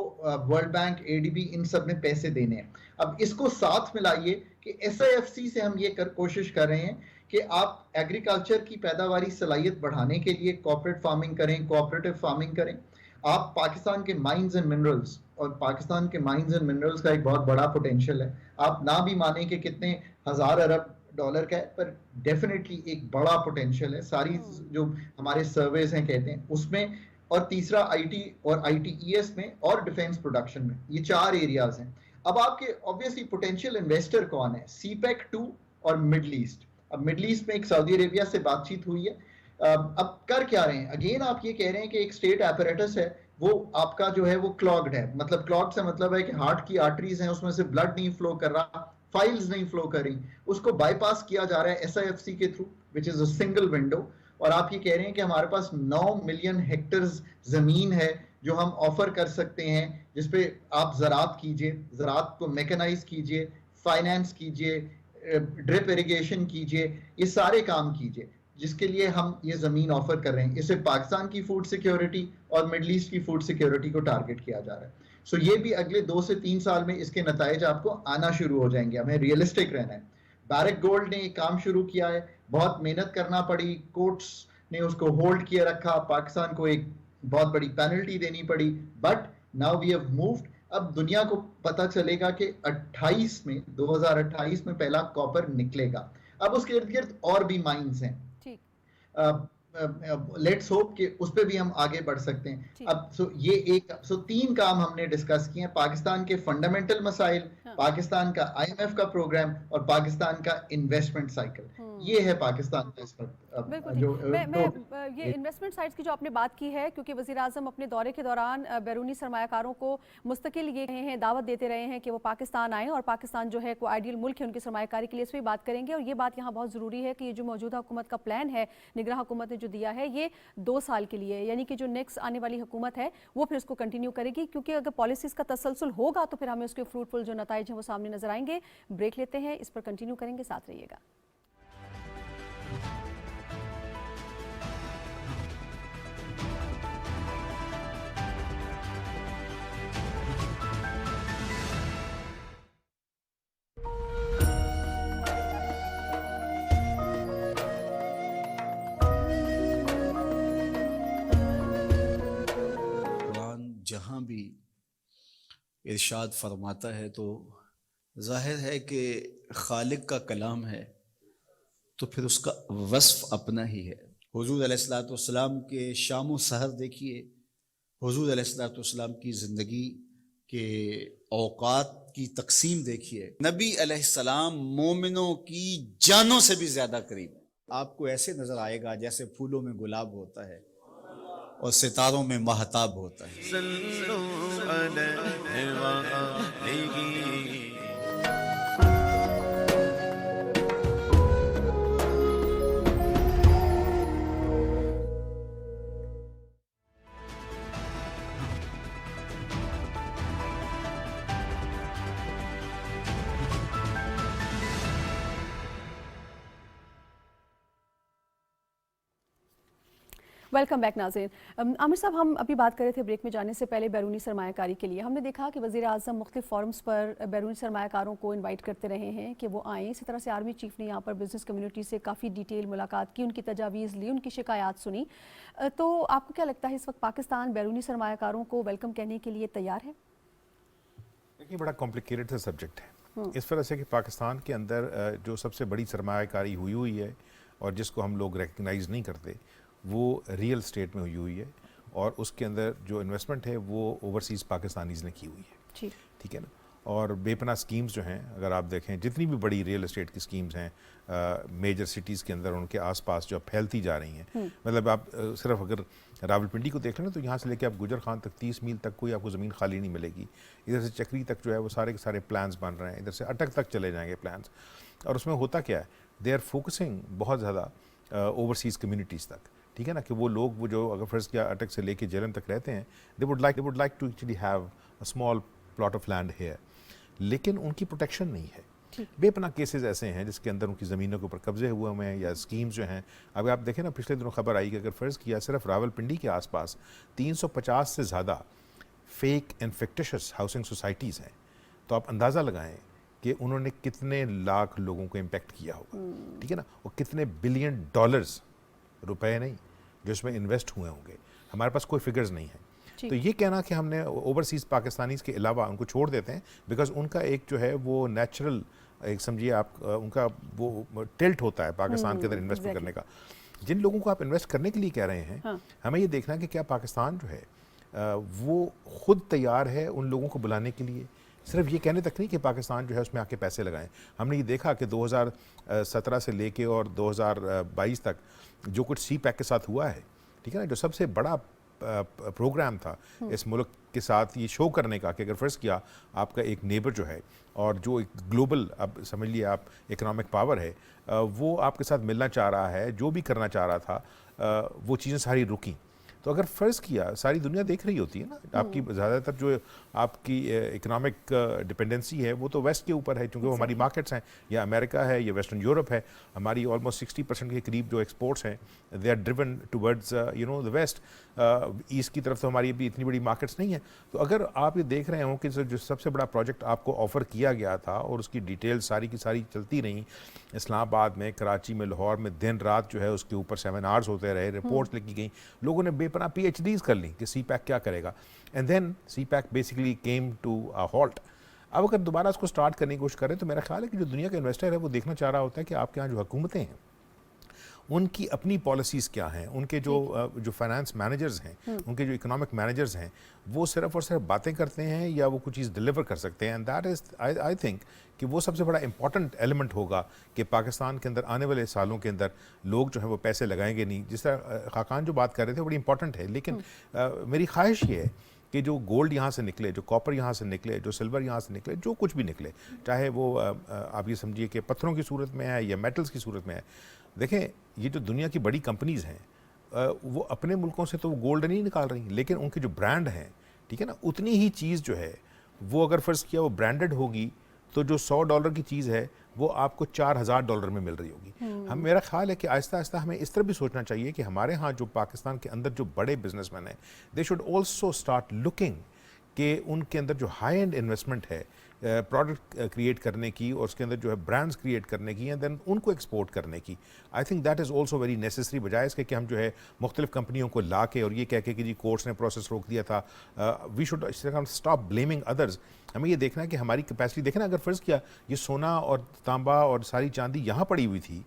वर्ल्ड बैंक, एडीबी, इन सब में पैसे देने हैं. अब इसको साथ मिलाइए कि एसआईएफसी से हम ये कोशिश कर रहे हैं कि आप एग्रीकल्चर की पैदावारी सलाहियत बढ़ाने के लिए कॉर्पोरेट फार्मिंग करें, कोऑपरेटिव फार्मिंग करें. आप पाकिस्तान के माइंस एंड मिनरल्स, और पाकिस्तान के माइंस एंड मिनरल्स का एक बहुत बड़ा पोटेंशियल है. आप ना भी माने कि कितने $1000 अरब का है, पर डेफिनेटली एक बड़ा पोटेंशियल है. सारी जो हमारे सर्वेज हैं कहते हैं उसमें. और तीसरा आईटी और आईटीईएस में और डिफेंस प्रोडक्शन में. ये 4 एरियाज हैं. अब आपके ऑब्वियसली पोटेंशियल इन्वेस्टर कौन है? सीपेक 2 और मिडल ईस्ट. अब मिडल ईस्ट में एक सऊदी अरेबिया से बातचीत हुई है. अब कर क्या रहे हैं? अगेन आप ये कह रहे हैं कि एक स्टेट एपरेटस है, वो आपका जो है वो क्लॉग्ड है. मतलब क्लॉग्ड से मतलब है कि हार्ट की आर्टरीज हैं, उसमें से ब्लड नहीं फ्लो कर रहा, फाइल्स नहीं फ्लो कर रही. उसको बाईपास किया जा रहा है एसआईएफसी के through, which is a single window. और आप ये कह रहे हैं कि हमारे पास 9 मिलियन हेक्टेयर्स जमीन है जो हम ऑफर कर सकते हैं, जिसपे आप ज़राअत कीजिए, ज़राअत को मैकेनाइज कीजिए, फाइनेंस कीजिए, ड्रिप इरिगेशन कीजिए, ये सारे काम कीजिए जिसके लिए हम ये जमीन ऑफर कर रहे हैं. इससे पाकिस्तान की फूड सिक्योरिटी और मिडल ईस्ट की फूड सिक्योरिटी को टारगेट किया जा रहा है. सो ये भी अगले 2 से 3 साल में इसके नताइज आपको आना शुरू हो जाएंगे. हमें रियलिस्टिक रहना है. बैरक गोल्ड ने काम शुरू किया है, बहुत मेहनत करना पड़ी, कोर्ट्स ने उसको होल्ड किए रखा, पाकिस्तान को एक बहुत बड़ी पेनल्टी देनी पड़ी, but now we have moved. अब दुनिया को पता चलेगा कि 2028 में पहला कॉपर निकलेगा. अब उसके इर्द गिर्द और भी माइंस हैं. लेट्स होप कि उस पर भी हम आगे बढ़ सकते हैं. अब ये 3 काम हमने डिस्कस किए हैं. पाकिस्तान के फंडामेंटल मसाइल, पाकिस्तान का आईएमएफ का प्रोग्राम और पाकिस्तान का इन्वेस्टमेंट साइकिल. ये है पाकिस्तान का इस पर जो ये इन्वेस्टमेंट साइड्स की जो आपने बात की है, क्योंकि वज़ीर आज़म अपने दौरे के दौरान बैरूनी सरमायाकारों को मुस्तकिल ये रहे हैं, दावत देते रहे हैं कि वो पाकिस्तान आएँ और पाकिस्तान जो है कोई आइडियल मुल्क है उनकी सरमायाकारी के लिए. इस पर बात करेंगे. और ये बात यहाँ बहुत ज़रूरी है कि ये जो मौजूदा हुकूमत का प्लान है, निगरान हुकूमत ने जो दिया है, ये 2 साल के लिए, यानी कि जो नेक्स्ट आने वाली हुकूमत है वो फिर इसको कंटिन्यू करेगी. क्योंकि अगर पॉलिसीज़ का तसलसल होगा तो फिर हमें उसके फ्रूटफुल जो नताइज हैं वो सामने नजर आएंगे. ब्रेक लेते हैं, इस पर कंटिन्यू करेंगे, साथ रहिएगा. जहाँ भी इरशाद फरमाता है तो जाहिर है कि खालिक का कलाम है, तो फिर उसका वस्फ अपना ही है. हुजूर अलैहिस्सलाम के शाम सहर देखिए, हुजूर अलैहिस्सलाम की ज़िंदगी के औकात की तकसीम देखिए. नबी अलैहिस्सलाम मोमिनों की जानों से भी ज़्यादा करीब है. आपको ऐसे नज़र आएगा जैसे फूलों में गुलाब होता है और सितारों में महताब होता है. वेलकम बैक नाज़रीन. आमिर साहब, हम अभी बात कर रहे थे ब्रेक में जाने से पहले बैरूनी सरमायाकारी के लिए. हमने देखा कि वज़ीर आज़म मुख्तलिफ फोरम्स पर बैरूनी सरमायाकारों को इनवाइट करते रहे हैं कि वो आएँ. इसी तरह से आर्मी चीफ ने यहाँ पर बिज़नेस कम्युनिटी से काफ़ी डिटेल मुलाकात की, उनकी तजावीज़ ली, उनकी शिकायत सुनी. तो आपको क्या लगता है इस वक्त पाकिस्तान बैरूनी सरमायाकारों को वेलकम कहने के लिए तैयार है? देखिए, बड़ा कॉम्प्लिकेटेड सा सब्जेक्ट है इस वजह से कि पाकिस्तान के अंदर जो सबसे बड़ी सरमायाकारी हुई है और जिसको हम लोग रिकग्नाइज़ नहीं करते, वो रियल स्टेट में हुई है. और उसके अंदर जो इन्वेस्टमेंट है वो ओवरसीज़ पाकिस्तानीज़ ने की हुई है. ठीक है ना. और बेपनाह स्कीम्स जो हैं, अगर आप देखें जितनी भी बड़ी रियल एस्टेट की स्कीम्स हैं मेजर सिटीज़ के अंदर, उनके आसपास जो फैलती जा रही हैं. मतलब आप सिर्फ अगर रावलपिंडी को देख लें तो यहाँ से लेकर आप गुजर खान तक 30 मील तक कोई आपको ज़मीन खाली नहीं मिलेगी. इधर से चक्री तक जो है वो सारे के सारे प्लान्स बन रहे हैं. इधर से अटक तक चले जाएंगे प्लान्स. और उसमें होता क्या है, दे आर फोकसिंग बहुत ज़्यादा ओवरसीज़ कम्युनिटीज़ तक. ठीक है ना, कि वो लोग वो जो अगर फर्स्ट किया अटक से लेके जेलम तक रहते हैं, they would like to actually have a small plot of land है, लेकिन उनकी प्रोटेक्शन नहीं है। बेपनाह केसेस ऐसे हैं जिसके अंदर उनकी ज़मीनों के ऊपर कब्जे हुए हैं या स्कीम्स जो हैं। अभी आप देखें ना, पिछले दिनों खबर आई कि अगर फ़र्ज़ किया सिर्फ रावलपिंडी के आसपास 350 से ज़्यादा fake and fictitious housing societies हैं, तो आप अंदाज़ा लगाएं कि उन्होंने कितने लाख लोगों को इम्पेक्ट किया होगा, ठीक है ना, और कितने बिलियन डॉलर्स, रुपए नहीं, जो इसमें इन्वेस्ट हुए होंगे। हमारे पास कोई फिगर्स नहीं है। तो ये कहना कि हमने ओवरसीज़ पाकिस्तानीज़ के अलावा उनको छोड़ देते हैं, बिकॉज उनका एक जो है वो नेचुरल, एक समझिए आप, उनका वो टिल्ट होता है पाकिस्तान के अंदर इन्वेस्टमेंट करने का। जिन लोगों को आप इन्वेस्ट करने के लिए कह रहे हैं, हाँ। हमें ये देखना है कि क्या पाकिस्तान जो है वो खुद तैयार है उन लोगों को बुलाने के लिए। सिर्फ ये कहने तक नहीं कि पाकिस्तान जो है उसमें आके पैसे लगाएं। हमने ये देखा कि 2017 से लेके और 2022 तक जो कुछ सी पैक के साथ हुआ है, ठीक है ना, जो सबसे बड़ा प्रोग्राम था इस मुल्क के साथ ये शो करने का कि अगर फ़र्ज़ किया आपका एक नेबर जो है और जो एक ग्लोबल, अब समझ लिए आप, इकोनॉमिक पावर है, वो आपके साथ मिलना चाह रहा है, जो भी करना चाह रहा था, वो चीज़ें सारी रुकी। तो अगर फ़र्ज़ किया सारी दुनिया देख रही होती है ना, आपकी ज़्यादातर जो आपकी इकोनॉमिक डिपेंडेंसी है वो तो वेस्ट के ऊपर है, क्योंकि वो हमारी मार्केट्स हैं, या अमेरिका है या वेस्टर्न यूरोप है। हमारी ऑलमोस्ट 60% के करीब जो एक्सपोर्ट्स हैं they are driven towards the west. East की तरफ तो हमारी अभी इतनी बड़ी मार्केट्स नहीं है। तो अगर आप ये देख रहे हो कि जो सबसे बड़ा प्रोजेक्ट आपको ऑफ़र किया गया था और उसकी डिटेल सारी की सारी चलती रही, इस्लामाबाद में, कराची में, लाहौर में, दिन रात जो है उसके ऊपर सेमिनार्स होते रहे, रिपोर्ट्स लिखी गई, लोगों ने बेपनाह PhDs कर ली कि सी पैक क्या करेगा, and then CPEC basically came to a halt. अब अगर दोबारा उसको स्टार्ट करने की कोशिश करें तो मेरा ख्याल है कि जो दुनिया का इन्वेस्टर है वो देखना चाह रहा होता है कि आपके यहाँ जो हुकूमतें हैं उनकी अपनी पॉलिसीज़ क्या हैं, उनके जो फाइनेंस मैनेजर्स हैं, उनके जो इकोनॉमिक मैनेजर्स हैं, वो सिर्फ और सिर्फ बातें करते हैं या वो कुछ चीज़ डिलीवर कर सकते हैं। And that is I think कि वो सबसे बड़ा इंपॉर्टेंट एलिमेंट होगा कि पाकिस्तान के अंदर आने वाले सालों के अंदर लोग जो है वो पैसे लगाएंगे नहीं। जिस तरह खाकान जो बात कर रहे थे बड़ी इंपॉर्टेंट है, लेकिन मेरी ख्वाहिश ये है कि जो गोल्ड यहाँ से निकले, जो कॉपर यहाँ से निकले, जो सिल्वर यहाँ से निकले, जो कुछ भी निकले, चाहे वो आप ये समझिए कि पत्थरों की सूरत में है या मेटल्स की सूरत में है। देखें, ये जो दुनिया की बड़ी कंपनीज़ हैं वो अपने मुल्कों से तो वो गोल्ड नहीं निकाल रही, लेकिन उनके जो ब्रांड हैं, ठीक है ना, उतनी ही चीज़ जो है वो अगर फ़र्ज़ किया वो ब्रांडेड होगी तो जो $100 की चीज़ है वो आपको $4000 में मिल रही होगी। हम, मेरा ख्याल है कि आहिस्ता आहिस्ता हमें इस तरह भी सोचना चाहिए कि हमारे यहाँ जो पाकिस्तान के अंदर जो बड़े बिजनेसमैन हैं, they should also start looking कि उनके अंदर जो हाई एंड इन्वेस्टमेंट है प्रोडक्ट क्रिएट करने की और उसके अंदर जो है ब्रांड्स क्रिएट करने की एंड देन उनको एक्सपोर्ट करने की, I think that is also very necessary, बजाय इसके कि हम जो है मुख्तलिफ कंपनियों को ला के और ये कह के कि जी कोर्ट्स ने प्रोसेस रोक दिया था। We should stop blaming others. हमें ये देखना है कि हमारी कैपेसिटी, देखना अगर फ़र्ज़ किया ये सोना और तांबा और सारी चांदी यहाँ पड़ी हुई थी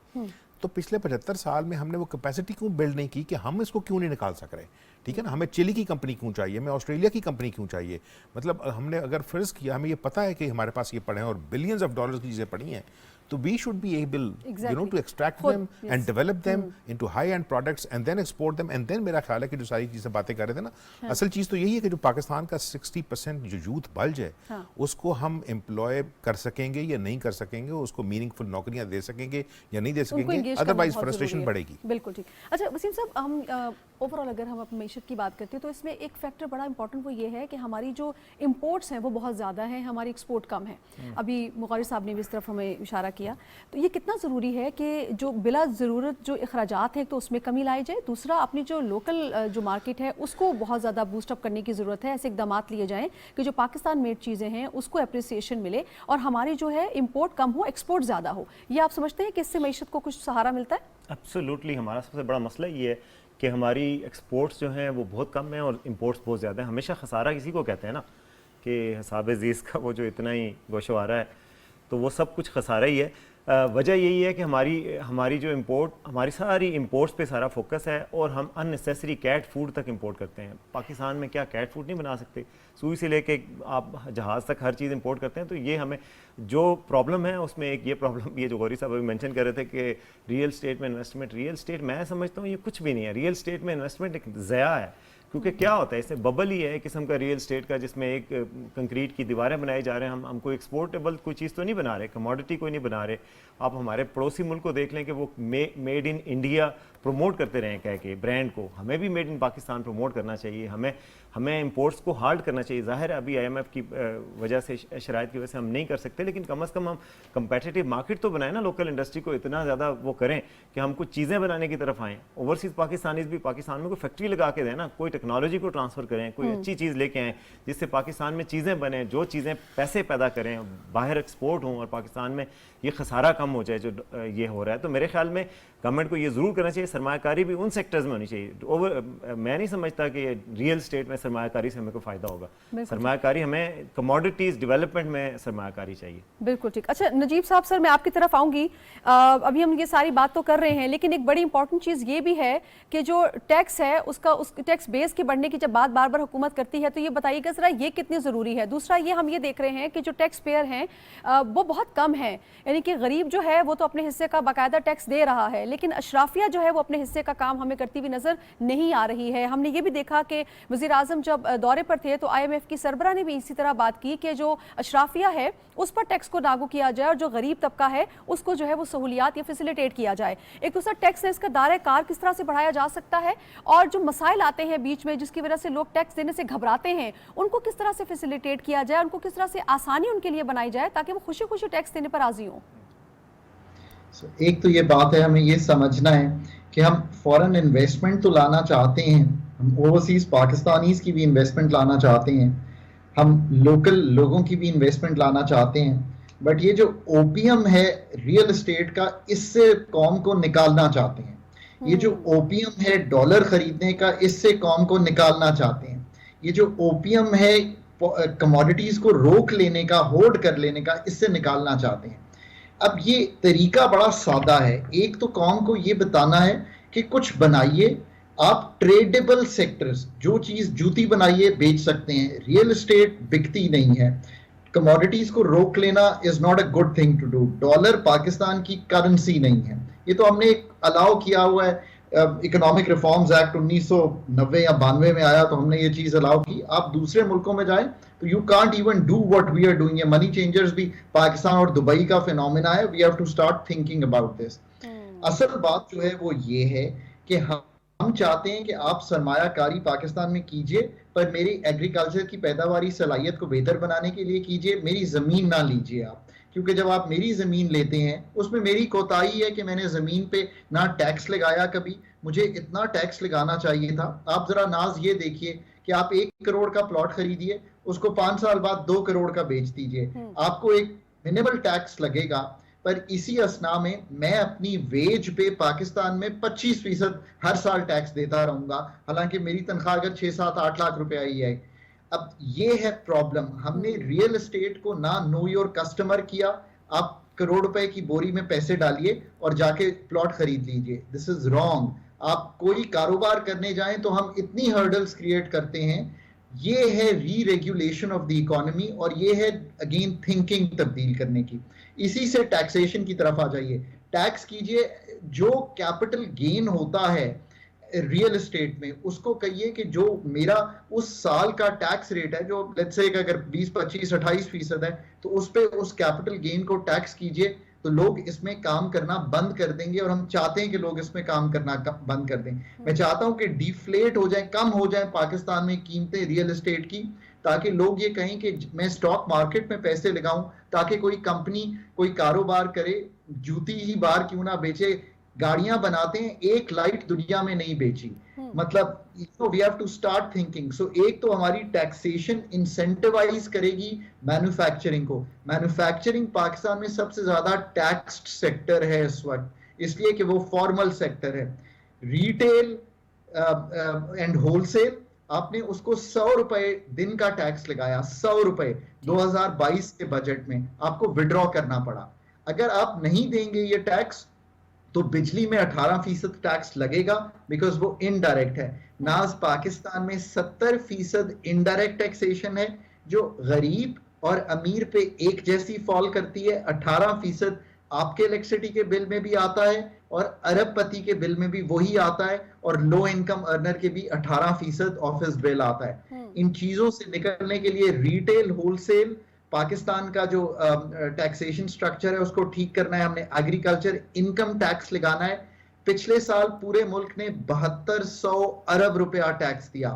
तो पिछले 75 साल में हमने वो कैपेसिटी क्यों बिल्ड नहीं की कि हम इसको क्यों नहीं निकाल सक रहे, ठीक है ना। हमें चिली की कंपनी क्यों चाहिए, हमें ऑस्ट्रेलिया की कंपनी क्यों चाहिए, मतलब हमने अगर फ़र्ज़ किया, हमें ये पता है कि हमारे पास ये पड़े हैं और बिलियंस ऑफ डॉलर्स की चीज़ें पड़ी हैं, तो we should be able you know to extract them and develop them into high end products and then export them. And then मेरा ख्याल है कि जो सारी चीज़ें बातें कर रहे थे ना, असल चीज़ तो यही है कि जो पाकिस्तान का 60% जो यूथ बल्ज है उसको हम एम्प्लॉय कर सकेंगे या नहीं कर सकेंगे, उसको मीनिंगफुल नौकरियां दे सकेंगे या नहीं दे सकेंगे, अदरवाइज फ्रस्ट्रेशन बढ़ेगी। बिल्कुल ठीक। अच्छा वसीम साहब, हम ओवरऑल अगर हम अपनी मीशत की बात करते हैं तो इसमें एक फैक्टर बड़ा इंपॉर्टेंट वो ये है कि हमारी जो इंपोर्ट्स हैं वो बहुत ज़्यादा हैं, हमारी एक्सपोर्ट कम है। अभी मुग़ारिर साहब ने भी इस तरफ हमें इशारा किया, तो ये कितना ज़रूरी है कि जो बिला ज़रूरत जो अखराजात हैं तो उसमें कमी लाई जाए, दूसरा अपनी जो लोकल जो मार्केट है उसको बहुत ज़्यादा बूस्टअप करने की ज़रूरत है। ऐसे इकदाम लिए जाएँ कि जो पाकिस्तान मेड चीज़ें हैं उसको अप्रिसिएशन मिले और हमारी जो है इम्पोर्ट कम हो, एक्सपोर्ट ज़्यादा हो। ये आप समझते हैं कि इससे मीशत को कुछ सहारा मिलता है? एब्सोल्युटली। हमारा सबसे बड़ा मसला ये है कि हमारी एक्सपोर्ट्स जो हैं वो बहुत कम हैं और इंपोर्ट्स बहुत ज़्यादा हैं। हमेशा खसारा किसी को कहते हैं ना कि हिसाब ज़ीज़ का वो जो इतना ही गोशवारा है तो वो सब कुछ खसारा ही है। वजह यही है कि हमारी जो इंपोर्ट, हमारी सारी इंपोर्ट्स पे सारा फोकस है और हम अननेसेसरी कैट फूड तक इंपोर्ट करते हैं। पाकिस्तान में क्या कैट फूड नहीं बना सकते? सुई से लेके आप जहाज़ तक हर चीज़ इंपोर्ट करते हैं। तो ये हमें जो प्रॉब्लम है उसमें एक ये प्रॉब्लम भी है जो गौरी साहब अभी मेंशन कर रहे थे कि रियल स्टेट में इन्वेस्टमेंट, रियल स्टेट मैं समझता हूँ ये कुछ भी नहीं है। रियल स्टेट में इन्वेस्टमेंट एक ज़या है। क्योंकि क्या होता है, इसमें बबल ही है एक किस्म का रियल स्टेट का, जिसमें एक कंक्रीट की दीवारें बनाई जा रहे हैं। हम कोई एक्सपोर्टेबल कोई चीज़ तो नहीं बना रहे, कमोडिटी कोई नहीं बना रहे। आप हमारे पड़ोसी मुल्क को देख लें कि वो मेड इन इंडिया प्रमोट करते रहे कह के ब्रांड को, हमें भी मेड इन पाकिस्तान प्रमोट करना चाहिए। हमें इंपोर्ट्स को हार्ड करना चाहिए। ज़ाहिर है अभी IMF की वजह से, शराइत की वजह से हम नहीं कर सकते, लेकिन कम अज़ कम हम कंपेटिटिव मार्केट तो बनाएं ना, लोकल इंडस्ट्री को इतना ज़्यादा वो करें कि हम कुछ चीज़ें बनाने की तरफ आएँ। ओवरसीज़ पाकिस्तानीज़ भी पाकिस्तान में कोई फैक्ट्री लगा के दें ना, कोई टेक्नोलॉजी को ट्रांसफ़र करें, कोई अच्छी चीज़ लेके आएँ जिससे पाकिस्तान में चीज़ें बने, जो चीज़ें पैसे पैदा करें, बाहर एक्सपोर्ट हों और पाकिस्तान में ये खसारा कम हो जाए जो ये हो रहा है। तो मेरे ख्याल में गवर्नमेंट को ये ज़रूर करना चाहिए, सरमायाकारी भी उन सेक्टर्स में होनी चाहिए। मैं नहीं समझता कि रियल स्टेट में सरमायाकारी से हमें कोई फ़ायदा होगा। सरमायाकारी हमें कमोडिटीज़ डेवलपमेंट में सरमायाकारी चाहिए। बिल्कुल ठीक। अच्छा नजीब साहब, सर मैं आपकी तरफ आऊँगी। अभी हम ये सारी बात तो कर रहे हैं, लेकिन एक बड़ी इंपॉर्टेंट चीज़ ये भी है कि जो टैक्स है उस टैक्स बेस के बढ़ने की जब बात बार बार हुकूमत करती है, तो ये बताइएगा ज़रा ये कितनी ज़रूरी है। दूसरा ये हम ये देख रहे हैं कि जो टैक्स पेयर हैं वो बहुत कम है, यानी कि गरीब जो है वो तो अपने हिस्से का बाकायदा टैक्स दे रहा है, लेकिन अशराफिया जो है वो अपने हिस्से का काम हमें करती हुई नजर नहीं आ रही है। हमने ये भी देखा कि वज़ीर आज़म जब दौरे पर थे तो IMF की सरबराह ने भी इसी तरह बात की कि जो अशराफिया है उस पर टैक्स को लागू किया जाए और जो गरीब तबका है उसको जो है वो सहूलियात या फैसिलिटेट किया जाए। एक दूसरा टैक्स है, इसका दायरा कार किस तरह से बढ़ाया जा सकता है, और जो मसाइल आते हैं बीच में जिसकी वजह से लोग टैक्स देने से घबराते हैं उनको किस तरह से फैसिलिटेट किया जाए, उनको किस तरह से आसानी उनके लिए बनाई जाए ताकि वो खुशी खुशी टैक्स देने पर राजी हों। एक तो ये बात है, हमें ये समझना है कि हम फॉरेन इन्वेस्टमेंट तो लाना चाहते हैं, हम ओवरसीज पाकिस्तानीज की भी इन्वेस्टमेंट लाना चाहते हैं, हम लोकल लोगों की भी इन्वेस्टमेंट लाना चाहते हैं, बट ये जो ओपियम है रियल एस्टेट का, इससे कौम को निकालना चाहते हैं। ये जो ओपियम है डॉलर खरीदने का, इससे कौम को निकालना चाहते हैं। ये जो ओपियम है कमोडिटीज को रोक लेने का, होल्ड कर लेने का, इससे निकालना चाहते हैं। अब ये तरीका बड़ा सादा है। एक तो कौम को ये बताना है कि कुछ बनाइए, आप ट्रेडेबल सेक्टर्स, जो चीज जूती बनाइए बेच सकते हैं, रियल एस्टेट बिकती नहीं है। कमोडिटीज को रोक लेना is not a good thing to do. Dollar Pakistan की करेंसी नहीं है, ये तो हमने एक अलाउ किया हुआ है। इकोनॉमिक रिफॉर्म्स एक्ट 1990 या 92 में आया तो हमने ये चीज अलाउ की। आप दूसरे मुल्कों में जाएं तो you can't even do what we are doing. Money changers भी पाकिस्तान और दुबई का फिनोमेना है। We have to start thinking about this. असल बात जो है वो ये है कि हम चाहते हैं कि आप सरमायाकारी पाकिस्तान में कीजिए, पर मेरी एग्रीकल्चर की पैदावारी सलाहियत को बेहतर बनाने के लिए कीजिए। मेरी जमीन ना लीजिए आप, क्योंकि जब आप मेरी जमीन लेते हैं उसमें मेरी कोताही है कि मैंने जमीन पे ना टैक्स लगाया कभी, मुझे इतना टैक्स लगाना चाहिए था। आप जरा नाज ये देखिए कि आप 1 करोड़ का प्लॉट खरीदिए, उसको 5 साल बाद 2 करोड़ का बेच दीजिए, आपको एक मिनिमल टैक्स लगेगा। पर इसी असना में मैं अपनी वेज पे पाकिस्तान में 25% हर साल टैक्स देता रहूंगा, हालांकि मेरी तनख्वाह अगर 6, 7, 8 लाख रुपए आई है। अब ये है प्रॉब्लम। हमने रियल एस्टेट को ना नो योर कस्टमर किया। आप करोड़ रुपए की बोरी में पैसे डालिए और जाके प्लॉट खरीद लीजिए। This is wrong. आप कोई कारोबार करने जाएं तो हम इतनी हर्डल्स क्रिएट करते हैं। ये है री रेगुलेशन ऑफ द इकोनॉमी, और ये है अगेन थिंकिंग तब्दील करने की। इसी से टैक्सेशन की तरफ आ जाइए। टैक्स कीजिए, जो कैपिटल गेन होता है रियल एस्टेट में उसको कहिए कि जो मेरा उस साल का टैक्स रेट है, जो लेट्स से अगर 20, 25, 28% है, तो उस पे उस कैपिटल गेन को टैक्स कीजिए, तो लोग इसमें काम करना बंद कर देंगे। और हम चाहते हैं कि लोग इसमें काम करना बंद कर दें। मैं चाहता हूं कि डिफ्लेट हो जाए, कम हो जाए पाकिस्तान में कीमतें रियल एस्टेट की, ताकि लोग ये कहें कि मैं स्टॉक मार्केट में पैसे लगाऊं, ताकि कोई कंपनी कोई कारोबार करे, जूती ही बाहर क्यों ना बेचे, गाड़ियां बनाते हैं, एक लाइट दुनिया में नहीं बेची। मतलब we have to start thinking. So एक तो हमारी टैक्सेशन इंसेंटिवाइज करेगी मैन्युफैक्चरिंग को। मैन्युफैक्चरिंग पाकिस्तान में सबसे ज्यादा टैक्स्ड सेक्टर है इस वक्त, इसलिए कि वो फॉर्मल सेक्टर है। रिटेल एंड होलसेल, आपने उसको 100 रुपए दिन का टैक्स लगाया, 100 रुपए 2022 के बजट में आपको विड्रॉ करना पड़ा। अगर आप नहीं देंगे ये टैक्स तो बिजली में 18% टैक्स लगेगा, बिकॉज वो इनडायरेक्ट है। नाज पाकिस्तान में 70% इनडायरेक्ट टैक्सेशन है, जो गरीब और अमीर पे एक जैसी फॉल करती है। 18% आपके इलेक्ट्रिसिटी के बिल में भी आता है और अरबपति के बिल में भी वही आता है, और लो इनकम अर्नर के भी 18% ऑफिस बिल आता है। इन चीजों से निकलने के लिए रिटेल, होलसेल, पाकिस्तान का जो टैक्सेशन स्ट्रक्चर है उसको ठीक करना है, हमने एग्रीकल्चर इनकम टैक्स लगाना है। पिछले साल पूरे मुल्क ने 7200 अरब रुपया टैक्स दिया,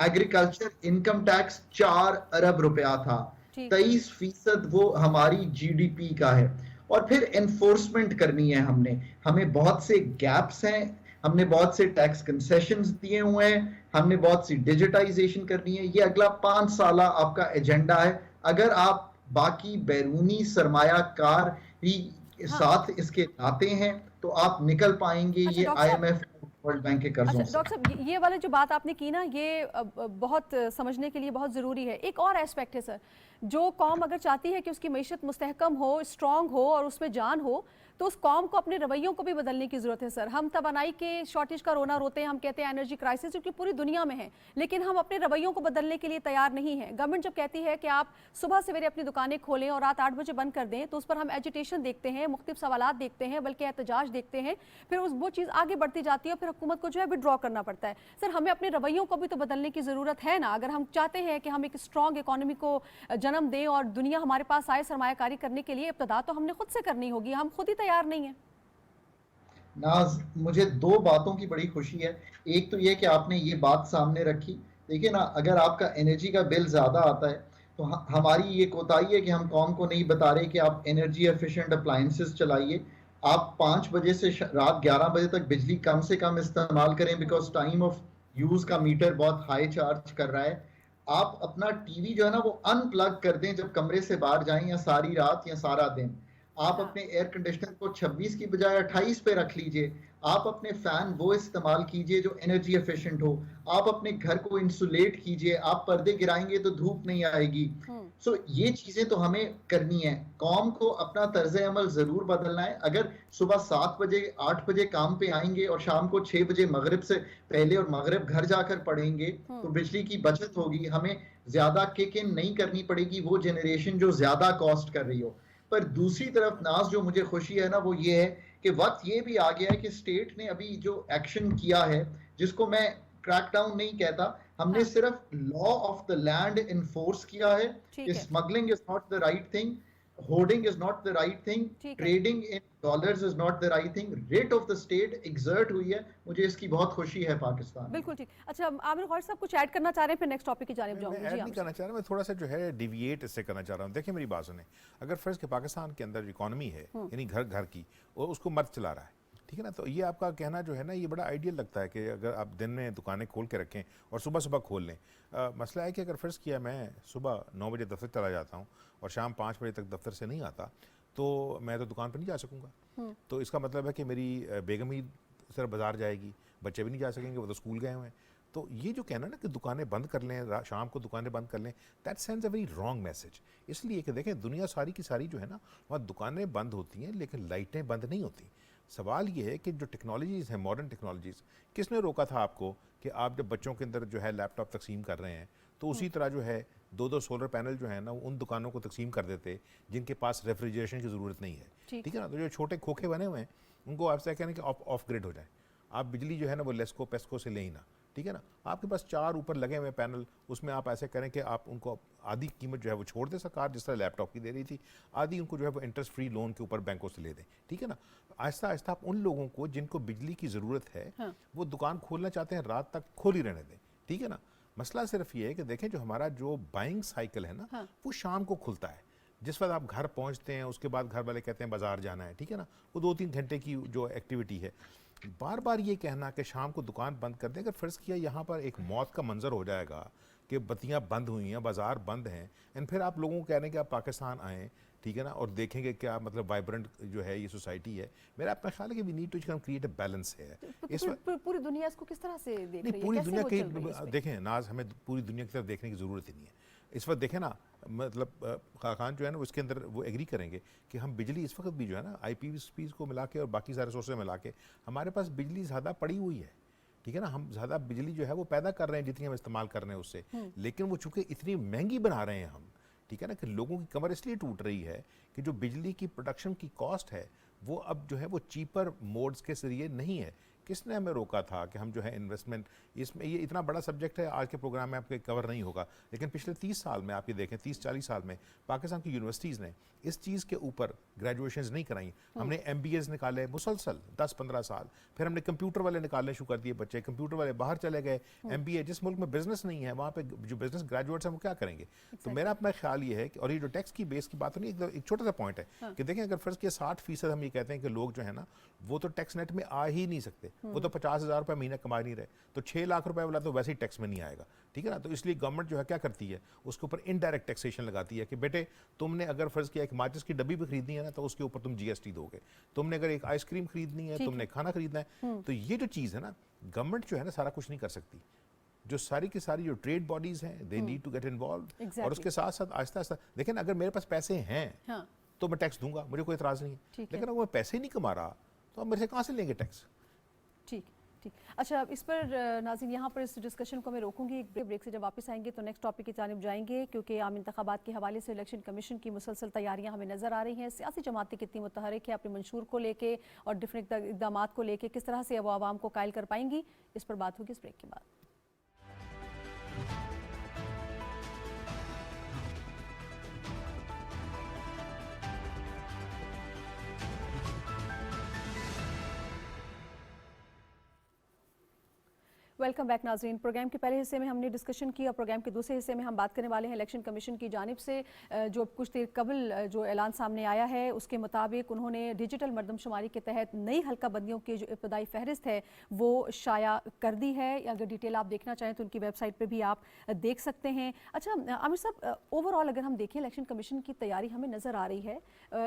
एग्रीकल्चर इनकम टैक्स 4 अरब रुपया था, 23% वो हमारी जीडीपी का है। और फिर एनफोर्समेंट करनी है हमने, हमें बहुत से गैप्स हैं, हमने बहुत से टैक्स कंसेशंस दिए हुए हैं, हमने बहुत सी डिजिटाइजेशन करनी है। ये अगला 5 साल आपका एजेंडा है। अगर आप बाकी बैरूनी सरमायाकार ही साथ इसके लाते हैं तो आप निकल पाएंगे ये IMF, वर्ल्ड बैंक के कर्जों से। डॉक्टर साहब, ये वाला जो बात आपने की ना, ये बहुत समझने के लिए बहुत ज़रूरी है। एक और एस्पेक्ट है सर, जो कौम अगर चाहती है कि उसकी मईशत मुस्तहकम हो, स्ट्रांग हो और उसमें जान हो, तो उस कौम को अपने रवैयों को भी बदलने की ज़रूरत है सर। हम तवानाई के शॉर्टेज का रोना रोते हैं, हम कहते हैं एनर्जी क्राइसिस, जो कि पूरी दुनिया में है, लेकिन हम अपने रवैयों को बदलने के लिए तैयार नहीं हैं। गवर्नमेंट जब कहती है कि आप सुबह सवेरे अपनी दुकानें खोलें और रात 8 बजे बंद कर दें, तो उस पर हम एजिटेशन देखते हैं, मुख्तलिफ सवालात देखते हैं, बल्कि एहतजाज देखते हैं, फिर वो चीज़ आगे बढ़ती जाती है और फिर हुकूमत को जो है विड्रॉ करना पड़ता है। सर, हमें अपने रवैयों को भी तो बदलने की ज़रूरत है ना, अगर हम चाहते हैं कि हम एक स्ट्रॉन्ग इकोनॉमी को जन्म दें और दुनिया हमारे पास आए सरमायाकारी करने के लिए। इब्तदा तो हमने खुद से करनी होगी, हम खुद ही तैयार नहीं हैं। नाज, मुझे 2 बातों की बड़ी खुशी है। एक तो ये कि आपने ये बात सामने रखी। देखिए ना, अगर आपका एनर्जी का बिल ज़्यादा आता है तो हमारी ये कोताही है कि हम कौम को नहीं बता रहे कि आप एनर्जी एफिशिएंट अप्लायंसेस चलाइए, आप 5 बजे से रात 11 बजे तक बिजली कम से कम इस्तेमाल करें, बिकॉज टाइम ऑफ यूज़ का मीटर बहुत हाई चार्ज कर रहा है। आप अपना टीवी जो है ना वो अनप्लग कर दें जब कमरे से बाहर जाएं, या सारी रात या सारा दिन। आप अपने एयर कंडीशनर को 26 की बजाय 28 पे रख लीजिए। आप अपने फैन वो इस्तेमाल कीजिए जो एनर्जी एफिशिएंट हो। आप अपने घर को इंसुलेट कीजिए, आप पर्दे गिराएंगे तो धूप नहीं आएगी। सो ये चीजें तो हमें करनी है। कौम को अपना तर्ज अमल जरूर बदलना है। अगर सुबह 7 बजे 8 बजे काम पे आएंगे और शाम को 6 बजे मगरिब से पहले और मगरिब घर जाकर पढ़ेंगे तो बिजली की बचत होगी, हमें ज्यादा किक इन नहीं करनी पड़ेगी वो जनरेशन जो ज्यादा कॉस्ट कर रही हो। पर दूसरी तरफ नाज, जो मुझे खुशी है ना वो ये है कि वक्त ये भी आ गया है कि स्टेट ने अभी जो एक्शन किया है, जिसको मैं क्रैकडाउन नहीं कहता, हमने सिर्फ law of the land enforce किया है कि smuggling is not the right thing, hoarding is not the right thing, trading in dollars is not the right thing. Rate of the state exert हुई है, मुझे इसकी बहुत खुशी है पाकिस्तान। बिल्कुल ठीक। अच्छा, आमिर ख्वाजा साहब कुछ ऐड करना चाह रहे हैं, फिर नेक्स्ट टॉपिक की जानिब जाऊंगी। मैं ऐड नहीं करना चाह रहा, मैं थोड़ा सा जो है डिविएट इससे करना चाह रहा हूँ। देखिए मेरी बात सुने, अगर फर्ज के पाकिस्तान के अंदर इकॉनमी है यानी घर घर की, और उसको मर्द चला रहा है, ठीक है ना, तो ये आपका कहना जो है ना ये बड़ा आइडियल लगता है कि अगर आप दिन में दुकानें खोल के रखें और सुबह सुबह खोल लें। मसला है कि अगर फ़र्ज़ किया मैं सुबह 9 बजे दफ्तर चला जाता हूँ और शाम 5 बजे तक दफ्तर से नहीं आता, तो मैं तो दुकान पर नहीं जा सकूँगा। तो इसका मतलब है कि मेरी बेगम ही सिर्फ बाज़ार जाएगी, बच्चे भी नहीं जा सकेंगे, वो तो स्कूल गए हुए हैं। तो ये जो कहना ना कि दुकानें बंद कर लें, शाम को दुकानें बंद कर लें, that sends a very wrong message. इसलिए कि देखें दुनिया सारी की सारी जो है ना वहाँ दुकानें बंद होती हैं लेकिन लाइटें बंद नहीं होती। सवाल ये है कि जो टेक्नोलॉजीज़ हैं, मॉडर्न टेक्नोलॉजीज़, किसने रोका था आपको कि आप जब बच्चों के अंदर जो है लैपटॉप तकसीम कर रहे हैं तो उसी तरह जो है 2-2 सोलर पैनल जो है ना उन दुकानों को तकसीम कर देते जिनके पास रेफ्रिजरेशन की ज़रूरत नहीं है, ठीक है ना। तो जो छोटे खोखे बने हुए हैं उनको आपसे कहना कि ऑफ ग्रिड हो जाए, आप बिजली जो है ना वो लेस्को पेस्को से ले ही ना, ठीक है ना। आपके पास 4 ऊपर लगे हुए पैनल, उसमें आप ऐसे करें कि आप उनको आधी कीमत जो है वो छोड़ दें सरकार जिस तरह लैपटॉप की दे रही थी, आधी उनको जो है वो इंटरेस्ट फ्री लोन के ऊपर बैंकों से ले दें, ठीक है ना। आहिस्ता आहिस्ता आप उन लोगों को जिनको बिजली की ज़रूरत है वो दुकान खोलना चाहते हैं रात तक खोल ही रहने दें, ठीक है ना। मसला सिर्फ ये है कि देखें जो हमारा जो बाइंग साइकिल है ना वो शाम को खुलता है। जिस वक्त आप घर पहुंचते हैं उसके बाद घर वाले कहते हैं बाजार जाना है, ठीक है ना, वो 2-3 घंटे की जो एक्टिविटी है। बार बार ये कहना कि शाम को दुकान बंद कर दें, अगर फ़र्ज़ किया यहाँ पर एक मौत का मंजर हो जाएगा कि बत्तियाँ बंद हुई हैं, बाज़ार बंद हैं, एंड फिर आप लोगों को कह रहे हैं कि आप पाकिस्तान आएँ, ठीक है ना, और देखेंगे क्या मतलब वाइब्रेंट जो है ये सोसाइटी है। मेरा अपना ख्याल है कि we need to create a balance है। पूरी दुनिया इसको किस तरह से देख रही है? पूरी दुनिया की देखें नाज, हमें पूरी दुनिया की तरफ देखने की ज़रूरत ही नहीं है इस वक्त। देखें ना, मतलब खान जो है ना उसके अंदर वो एग्री करेंगे कि हम बिजली इस वक्त भी जो है ना IPVs को मिला के और बाकी सारे सोर्सेज मिला के हमारे पास बिजली ज़्यादा पड़ी हुई है, ठीक है ना। हम ज़्यादा बिजली जो है वो पैदा कर रहे हैं जितनी हम इस्तेमाल कर रहे हैं उससे, लेकिन वो चूँकि इतनी महंगी बना रहे हैं हम, ठीक है ना, कि लोगों की कमर इसलिए टूट रही है कि जो बिजली की प्रोडक्शन की कॉस्ट है वो अब जो है वो चीपर मोड्स के जरिए नहीं है। किसने हमें रोका था कि हम जो है इन्वेस्टमेंट, इसमें ये इतना बड़ा सब्जेक्ट है, आज के प्रोग्राम में आपके कवर नहीं होगा, लेकिन पिछले 30 साल में आप ये देखें, 30-40 साल में पाकिस्तान की यूनिवर्सिटीज़ ने इस चीज़ के ऊपर ग्रेजुएशंस नहीं कराई। हमने MBAs निकाले मुसलसल 10-15 साल, फिर हमने कंप्यूटर वाले निकालने शुरू कर दिए, बच्चे कंप्यूटर वाले बाहर चले गए। MBA, जिस मुल्क में बिजनेस नहीं है वहाँ पे जो बिजनेस ग्रेजुएट्स हैं वो क्या करेंगे? तो मेरा अपना ख्याल ये है कि, और ये जो टैक्स की बेस की बात नहीं, एक छोटा सा पॉइंट है कि देखें, अगर फर्ज किया 60% हम ये कहते हैं कि लोग जो है ना वो तो टैक्स नेट में आ ही नहीं सकते, वो तो 50,000 रुपये महीना कमा नहीं रहे, तो 6 लाख रुपए वाला तो वैसे ही टैक्स में नहीं आएगा, ठीक है ना। तो इसलिए गवर्नमेंट जो है क्या करती है, उसके ऊपर इनडायरेक्ट टैक्सेशन लगाती है कि बेटे तुमने अगर फर्ज किया एक माचिस की डब्बी भी खरीदनी है ना तो उसके ऊपर तुम GST दोगे, तुमने अगर एक आइसक्रीम खरीदनी है, तुमने खाना खरीदना है, तो ये जो चीज़ है ना, गवर्नमेंट जो है ना सारा कुछ नहीं कर सकती। जो सारी की सारी जो ट्रेड बॉडीज हैं, they need to get involve, और उसके साथ साथ आहिस्ता आहिस्ता देखें, अगर मेरे पास पैसे हैं तो मैं टैक्स दूंगा, मुझे कोई एतराज़ नहीं है, लेकिन अगर मैं पैसे ही नहीं कमा रहा तो हम मेरे से कहाँ से लेंगे टैक्स? ठीक ठीक। अच्छा, इस पर नाज़रीन यहाँ पर इस डिस्कशन को मैं रोकूंगी, एक ब्रेक से जब वापस आएंगे तो नेक्स्ट टॉपिक की जानिब जाएंगे, क्योंकि आम इंतखाबात के हवाले से इलेक्शन कमीशन की मुसलसल तैयारियाँ हमें नज़र आ रही हैं। सियासी जमातें कितनी मुतहरिक है अपने मंशूर को लेके और डिफरेंट इकदाम को लेके, किस तरह से वो आवाम को कायल कर पाएंगी, इस पर बात होगी इस ब्रेक के बाद। वेलकम बैक नाज़रीन। प्रोग्राम के पहले हिस्से में हमने डिस्कशन की और प्रोग्राम के दूसरे हिस्से में हम बात करने वाले हैं इलेक्शन कमीशन की जानिब से जो कुछ देर कबल जो ऐलान सामने आया है, उसके मुताबिक उन्होंने डिजिटल मरदमशुमारी के तहत नई हल्का बंदियों की जो इब्तदाई फहरिस्त है वो शाया कर दी है। अगर डिटेल आप देखना चाहें तो उनकी वेबसाइट पर भी आप देख सकते हैं। अच्छा आमिर साहब, ओवरऑल अगर हम देखें इलेक्शन कमीशन की तैयारी हमें नज़र आ रही है,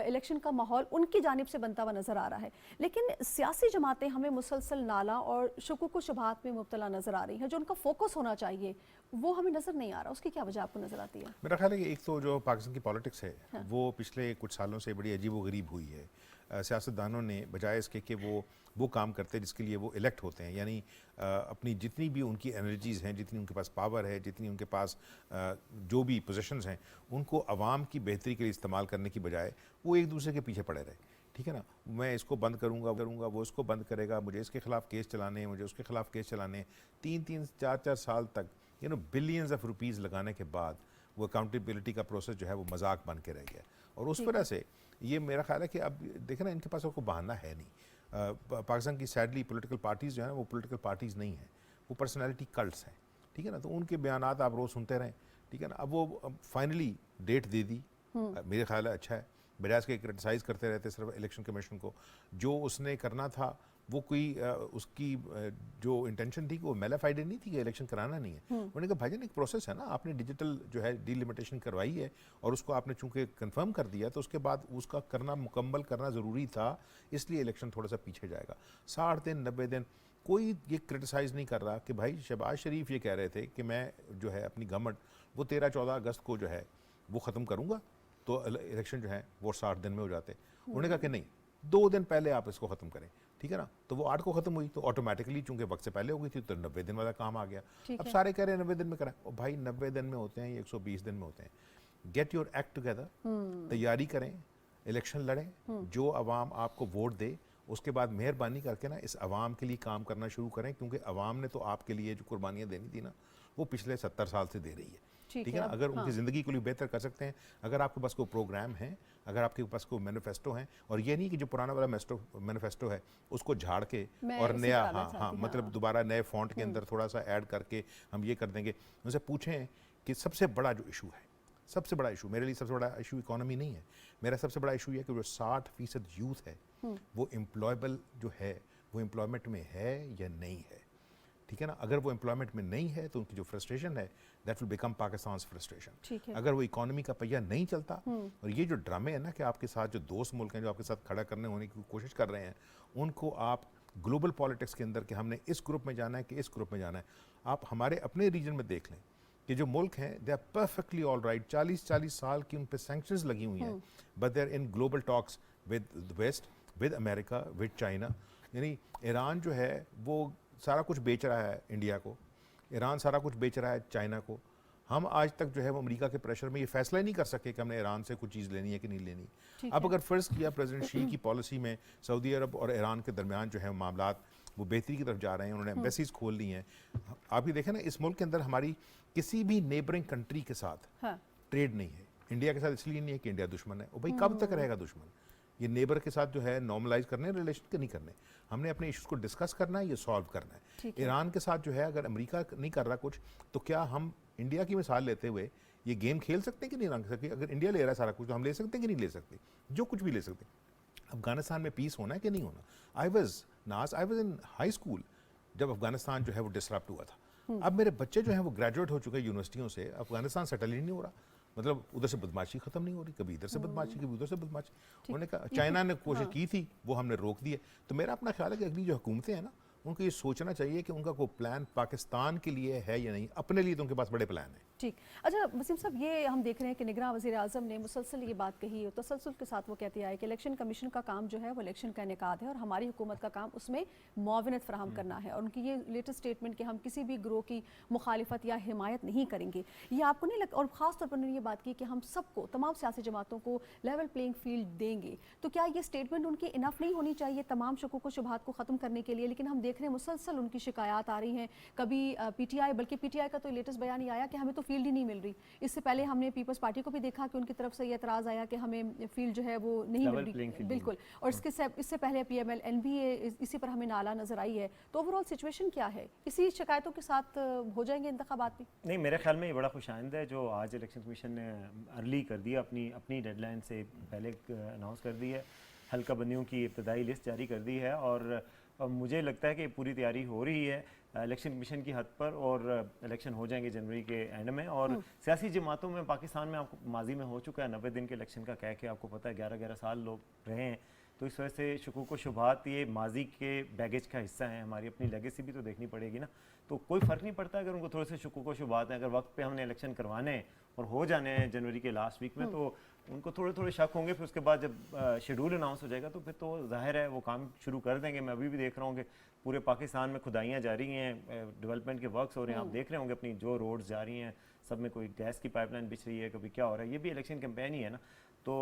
इलेक्शन का माहौल उनकी जानिब से बनता हुआ नज़र आ रहा है, लेकिन सियासी जमातें हमें मुसलसल नाला और शुकूक व शुबहात में मुब्तला नजर आ रही है। जो उनका फोकस होना चाहिए वो हमें नजर नहीं आ रहा, उसकी क्या वजह आपको नजर आती है? मेरा ख्याल है कि एक तो जो पाकिस्तान की पॉलिटिक्स है वो पिछले कुछ सालों से बड़ी अजीब व गरीब हुई है। सियासतदानों ने बजाय इसके कि वो काम करते हैं जिसके लिए वो इलेक्ट होते हैं, यानी अपनी जितनी भी उनकी एनर्जीज़ हैं, जितनी उनके पास पावर है, जितनी उनके पास जो भी पोजीशंस हैं, उनको आवाम की बेहतरी के लिए इस्तेमाल करने की बजाय वो एक दूसरे के पीछे पड़े रहे। ठीक है ना, मैं इसको बंद करूंगा वो इसको बंद करेगा, मुझे इसके खिलाफ केस चलाने, मुझे उसके खिलाफ केस चलाने, 3-3, 4-4 साल तक बिलियंस ऑफ रुपीज़ लगाने के बाद वो अकाउंटेबिलिटी का प्रोसेस जो है वो मजाक बन के रह गया। और उस वजह से ये मेरा ख्याल है कि अब देखें ना, इनके पास कोई बहाना है नहीं। पाकिस्तान की सैडली पॉलिटिकल पार्टीज़ जो है ना वो पॉलिटिकल पार्टीज़ नहीं हैं, वो पर्सनैलिटी कल्ट्स हैं। ठीक है ना, तो उनके बयानात आप रोज़ सुनते रहें। ठीक है ना, अब वो फाइनली डेट दे दी, मेरे ख्याल है अच्छा है, बजाय के क्रिटिसाइज़ करते रहते सिर्फ इलेक्शन कमीशन को। जो उसने करना था वो कोई उसकी जो इंटेंशन थी वो मेलाफाइडेड नहीं थी कि इलेक्शन कराना नहीं है। उन्होंने कहा भाईजान एक प्रोसेस है ना, आपने डिजिटल जो है डिलिमिटेशन करवाई है और उसको आपने चूंकि कंफर्म कर दिया तो उसके बाद उसका करना मुकम्मल करना ज़रूरी था, इसलिए इलेक्शन थोड़ा सा पीछे जाएगा। 60 दिन 90 दिन कोई ये क्रिटिसाइज़ नहीं कर रहा कि भाई शहबाज शरीफ ये कह रहे थे कि मैं जो है अपनी गवर्नमेंट वो 13-14 अगस्त को जो है वो ख़त्म करूँगा, तो इलेक्शन जो है वो 60 दिन में हो जाते। उन्होंने कहा कि नहीं, 2 दिन पहले आप इसको ख़त्म करें। ठीक है ना, तो वो 8 को ख़त्म हुई तो ऑटोमेटिकली चूंकि वक्त से पहले हो गई थी तो 90 दिन वाला काम आ गया। अब सारे कह रहे हैं 90 दिन में कराएं, और भाई 90 दिन में होते हैं, 120 दिन में होते हैं। गेट योर एक्ट टुगेदर, तैयारी करें, इलेक्शन लड़ें, जो अवाम आपको वोट दे उसके बाद मेहरबानी करके ना इस अवाम के लिए काम करना शुरू करें, क्योंकि अवाम ने तो आपके लिए जो कुर्बानियाँ देनी थी ना वो पिछले 70 साल से दे रही है। ठीक है ना, अगर उनकी ज़िंदगी को लिए बेहतर कर सकते हैं, अगर आपके पास कोई प्रोग्राम है, अगर आपके पास कोई मैनिफेस्टो है, और ये नहीं कि जो पुराना वाला मैनिफेस्टो है उसको झाड़ के और नया मतलब दोबारा नए फॉन्ट के अंदर थोड़ा सा ऐड करके हम ये कर देंगे। उनसे पूछें कि सबसे बड़ा जो इशू है, सबसे बड़ा इशू मेरे लिए सबसे बड़ा इशू इकोनॉमी नहीं है, मेरा सबसे बड़ा इशू ये कि जो 60% यूथ है वो एम्प्लॉयबल जो है वो एम्प्लॉयमेंट में है या नहीं है। ठीक है ना, अगर वो एम्प्लॉयमेंट में नहीं है तो उनकी जो फ्रस्ट्रेशन है that will become Pakistan frustration. अगर वो इकोनॉमी का पहिया नहीं चलता, और ये जो ड्रामे है ना कि आपके साथ जो दोस्त मुल्क हैं जो आपके साथ खड़ा करने होने की कोशिश कर रहे हैं, उनको आप ग्लोबल पॉलिटिक्स के अंदर कि हमने इस ग्रुप में जाना है कि इस ग्रुप में जाना है, आप हमारे अपने रीजन में देख लें कि जो मुल्क हैं they are perfectly all right, 40 साल की उन पर सैंक्शंस लगी हुई हैं, but they are in global talks with the west, with America, with China. यानी ईरान जो है वो सारा कुछ बेच रहा है इंडिया को, ईरान सारा कुछ बेच रहा है चाइना को, हम आज तक जो है वो अमेरिका के प्रेशर में ये फैसला ही नहीं कर सके कि हमने ईरान से कुछ चीज़ लेनी है कि नहीं लेनी। अब अगर फ़र्ज़ किया प्रेसिडेंट शी की पॉलिसी में सऊदी अरब और ईरान के दरमियान जो है मामलात वो बेहतरी की तरफ जा रहे हैं, उन्होंने एम्बेसीज खोल ली हैं। आप ये देखें ना, इस मुल्क के अंदर हमारी किसी भी नेबरिंग कंट्री के साथ ट्रेड नहीं है। इंडिया के साथ इसलिए नहीं है कि इंडिया दुश्मन है, और भाई कब तक रहेगा दुश्मन? ये नेबर के साथ जो है नॉर्मलाइज करने रिलेशन के नहीं करने, हमने अपने इश्यूज को डिस्कस करना है, ये सॉल्व करना है। ईरान के साथ जो है अगर अमेरिका नहीं कर रहा कुछ, तो क्या हम इंडिया की मिसाल लेते हुए ये गेम खेल सकते हैं कि नहीं ईरान के साथ? अगर इंडिया ले रहा है सारा कुछ तो हम ले सकते हैं कि नहीं ले सकते? जो कुछ भी ले सकते हैं। अफगानिस्तान में पीस होना है कि नहीं होना? I was in high school जब अफगानिस्तान जो है वो डिसरप्ट हुआ था। अब मेरे बच्चे जो हैं वो ग्रेजुएट हो चुके हैं यूनिवर्सिटियों से, अफगानिस्तान सेटल ही नहीं हो रहा। मतलब उधर से बदमाशी खत्म नहीं हो रही, कभी इधर से बदमाशी, कभी उधर से बदमाशी। उन्होंने कहा चाइना ने कोशिश की थी, वो हमने रोक दी है। तो मेरा अपना ख्याल है कि अगली जो हुकूमतें हैं ना, उनको ये सोचना चाहिए कि उनका कोई प्लान पाकिस्तान के लिए है या नहीं। अपने लिए तो उनके पास बड़े प्लान हैं। ठीक। अच्छा वसीम साहब, ये हम देख रहे हैं कि निगरान वज़ीर आज़म ने मुसलसल ये बात कही, तसलसल के साथ वो कहते आए कि इलेक्शन कमीशन का काम जो है वो इलेक्शन का इनेकाद है और हमारी हुकूमत का काम उसमें मुआवनत फराहम करना है। और उनकी ये लेटेस्ट स्टेटमेंट कि हम किसी भी ग्रोह की मुखालिफत या हिमायत नहीं करेंगे, ये आपको नहीं लगता? और ख़ास तौर पर उन्होंने ये बात की कि हम सबको, तमाम सियासी जमातों को लेवल प्लेइंग फील्ड देंगे। तो क्या ये स्टेटमेंट उनकी इनफ नहीं होनी चाहिए तमाम शकूक व शुबहात को ख़त्म करने के लिए? लेकिन हम देख रहे हैं मुसलसल उनकी शिकायत आ रही हैं। कभी PTI, बल्कि PTI का तो लेटेस्ट बयान ये आया कि हमें तो फील्ड ही नहीं मिल रही। इससे पहले हमने पीपल्स पार्टी को भी देखा कि उनकी तरफ से ये एतराज़ आया कि हमें फील्ड जो है वो नहीं मिल रही। बिल्कुल। और इससे पहले PML NBA इसी पर हमें नाला नजर आई है। तो ओवरऑल सिचुएशन क्या है? इसी शिकायतों के साथ हो जाएंगे इंतखाबात भी? नहीं, मेरे ख्याल में ये बड़ा खुशाइंद है जो आज इलेक्शन कमीशन ने अर्ली कर दिया, अपनी डेडलाइन से पहले अनाउंस कर दी है। हल्का बंदियों की इब्तदाई लिस्ट जारी कर दी है और मुझे लगता है कि पूरी तैयारी हो रही है इलेक्शन कमीशन की हद पर और इलेक्शन हो जाएंगे जनवरी के एंड में। और सियासी जमातों में पाकिस्तान में आपको माजी में हो चुका है 90 दिन के इलेक्शन का कह के, आपको पता है 11-11 साल लोग रहे हैं। तो इस वजह से शकूक व शुबहात ये माजी के बैगेज का हिस्सा है। हमारी अपनी लेगेसी भी तो देखनी पड़ेगी ना। तो कोई फ़र्क नहीं पड़ता अगर उनको थोड़े से शकूक व शुबहात हैं। अगर वक्त पे हमने इलेक्शन करवाने हैं और हो जाने हैं जनवरी के लास्ट वीक में, तो उनको थोड़े थोड़े शक होंगे। फिर उसके बाद जब शेड्यूल अनाउंस हो जाएगा तो फिर तो जाहिर है वो काम शुरू कर देंगे। मैं अभी भी देख रहा हूँ कि पूरे पाकिस्तान में खुदाइयाँ जारी हैं, डेवलपमेंट के वर्क्स हो रहे हैं। आप देख रहे होंगे अपनी जो रोड्स जा रही हैं, सब में कोई गैस की पाइपलाइन बिछ रही है, कभी क्या हो रहा है। ये भी इलेक्शन कैंपेन ही है ना। तो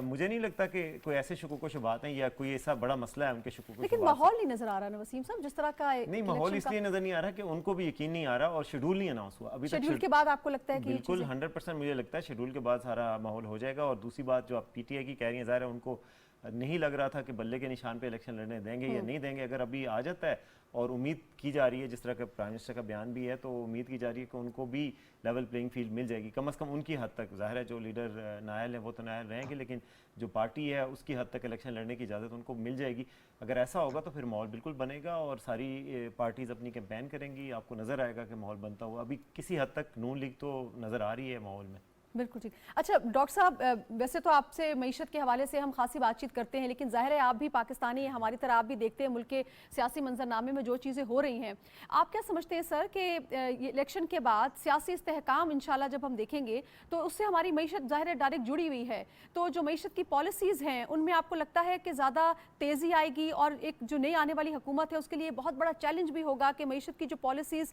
मुझे नहीं लगता कि कोई ऐसे शकूक व शुबहात हैं या कोई ऐसा बड़ा मसला है उनके शकूक व शुबहात। लेकिन माहौल नहीं नजर आ रहा ना वसीम साहब, जिस तरह का नहीं, माहौल इसलिए नजर नहीं आ रहा कि उनको भी यकीन नहीं आ रहा और शेड्यूल नहीं अनाउंस हुआ अभी तक। शेड्यूल के बाद आपको लगता है कि बिल्कुल 100% मुझे लगता है शेड्यूल के बाद सारा माहौल हो जाएगा। और दूसरी बात जो आप PTI की कह रही हैं, ज़ाहिर है उनको नहीं लग रहा था कि बल्ले के निशान पे इलेक्शन लड़ने देंगे या नहीं देंगे। अगर अभी आ जाता है और उम्मीद की जा रही है, जिस तरह का प्राइम मिनिस्टर का बयान भी है, तो उम्मीद की जा रही है कि उनको भी लेवल प्लेइंग फील्ड मिल जाएगी, कम से कम उनकी हद तक। ज़ाहिर है जो लीडर नायल है वो तो नायल रहेंगे, लेकिन जो पार्टी है उसकी हद तक इलेक्शन लड़ने की इजाज़त उनको मिल जाएगी। अगर ऐसा होगा तो फिर माहौल बिल्कुल बनेगा और सारी पार्टीज़ अपनी कैंपेन करेंगी। आपको नज़र आएगा कि माहौल बनता हुआ। अभी किसी हद तक नून लीग तो नज़र आ रही है माहौल में। बिल्कुल ठीक। अच्छा डॉक्टर साहब, वैसे तो आपसे मईशत के हवाले से हम खासी बातचीत करते हैं, लेकिन जाहिर है आप भी पाकिस्तानी हैं, हमारी तरह आप भी देखते हैं मुल्क के सियासी मंजरनामे में जो चीज़ें हो रही हैं। आप क्या समझते हैं सर कि इलेक्शन के बाद सियासी इस्तेहकाम इंशाल्लाह जब हम देखेंगे तो उससे हमारी मईशत ज़ाहिर है डायरेक्ट जुड़ी हुई है। तो जो मईशत की पॉलिसीज़ हैं उनमें आपको लगता है कि ज़्यादा तेज़ी आएगी और एक जो नई आने वाली हुकूमत है उसके लिए बहुत बड़ा चैलेंज भी होगा कि मईशत की जो पॉलिसीज़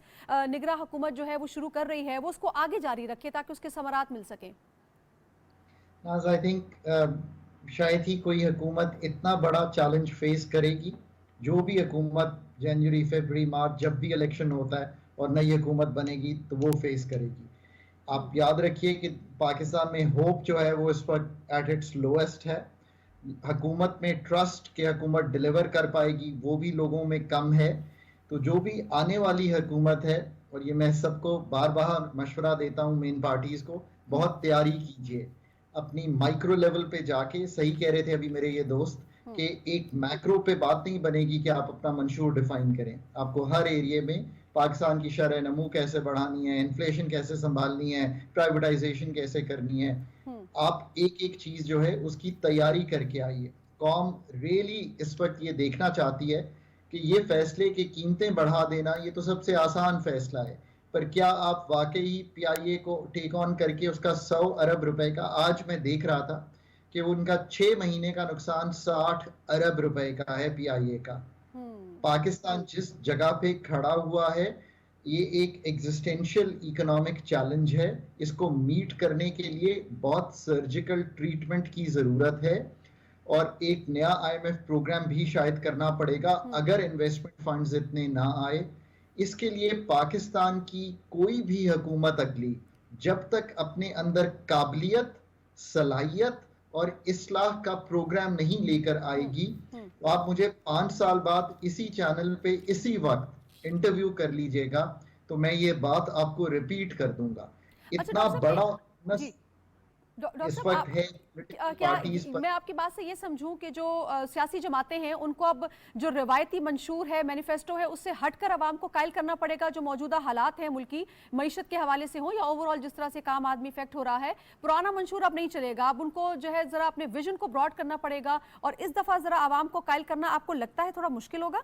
निगरान हुकूमत जो है वो शुरू कर रही है वो उसको आगे जारी रखे ताकि उसके समरात मिल सकें? नाज, आई थिंक शायद ही कोई हुकूमत इतना बड़ा चैलेंज फेस करेगी। जो भी हुकूमत जनवरी, फरवरी, मार्च जब भी इलेक्शन होता है और नई हुकूमत बनेगी तो वो फेस करेगी। आप याद रखिए कि पाकिस्तान में होप जो है वो इस वक्त एट इट्स लोएस्ट है। हुकूमत में ट्रस्ट कि हुकूमत डिलीवर कर पाएगी वो भी लोगों में कम है। तो जो भी आने वाली हुकूमत है, और ये मैं सबको बार बार मशवरा देता हूँ मेन पार्टीज को, बहुत तैयारी कीजिए अपनी माइक्रो लेवल पे जाके। सही कह रहे थे अभी मेरे ये दोस्त कि एक मैक्रो पे बात नहीं बनेगी कि आप अपना मंशूर डिफाइन करें। आपको हर एरिया में पाकिस्तान की शरह नमू कैसे बढ़ानी है, इन्फ्लेशन कैसे संभालनी है, प्राइवेटाइजेशन कैसे करनी है, आप एक एक चीज जो है उसकी तैयारी करके आइए। कौम रियली इस वक्त ये देखना चाहती है कि ये फैसले की कीमतें बढ़ा देना ये तो सबसे आसान फैसला है, पर क्या आप वाकई PIA को टेक ऑन करके उसका 100 अरब रुपए का, आज मैं देख रहा था कि उनका 6 महीने का नुकसान 60 अरब रुपए का है PIA का। पाकिस्तान जिस जगह पे खड़ा हुआ है, ये एक एग्जिस्टेंशियल इकोनॉमिक चैलेंज है। इसको मीट करने के लिए बहुत सर्जिकल ट्रीटमेंट की ज़रूरत है और एक नया IMF प्रोग्राम भी शायद करना पड़ेगा अगर इन्वेस्टमेंट फंड्स इतने ना आए। इसके लिए पाकिस्तान की कोई भी हुकूमत अगली जब तक अपने अंदर काबिलियत, सलाहियत और इस्लाह का प्रोग्राम नहीं लेकर आएगी, तो आप मुझे 5 साल बाद इसी चैनल पे इसी वक्त इंटरव्यू कर लीजिएगा तो मैं ये बात आपको रिपीट कर दूंगा। इतना डॉक्टर बड़ा साहब, जी, डॉक्टर इस साहब, वक्त है क्या पार्टीज पर। मैं आपकी बात से ये समझूं कि जो सियासी जमातें हैं उनको अब जो रिवायती मंशूर है, मैनिफेस्टो है, उससे हटकर आवाम को कायल करना पड़ेगा? जो मौजूदा हालात हैं मुल्की मईशत के हवाले से हो या ओवरऑल जिस तरह से काम आदमी इफेक्ट हो रहा है, पुराना मंशूर अब नहीं चलेगा। अब उनको जो है जरा अपने विजन को ब्रॉड करना पड़ेगा और इस दफा जरा आवाम को कायल करना आपको लगता है थोड़ा मुश्किल होगा?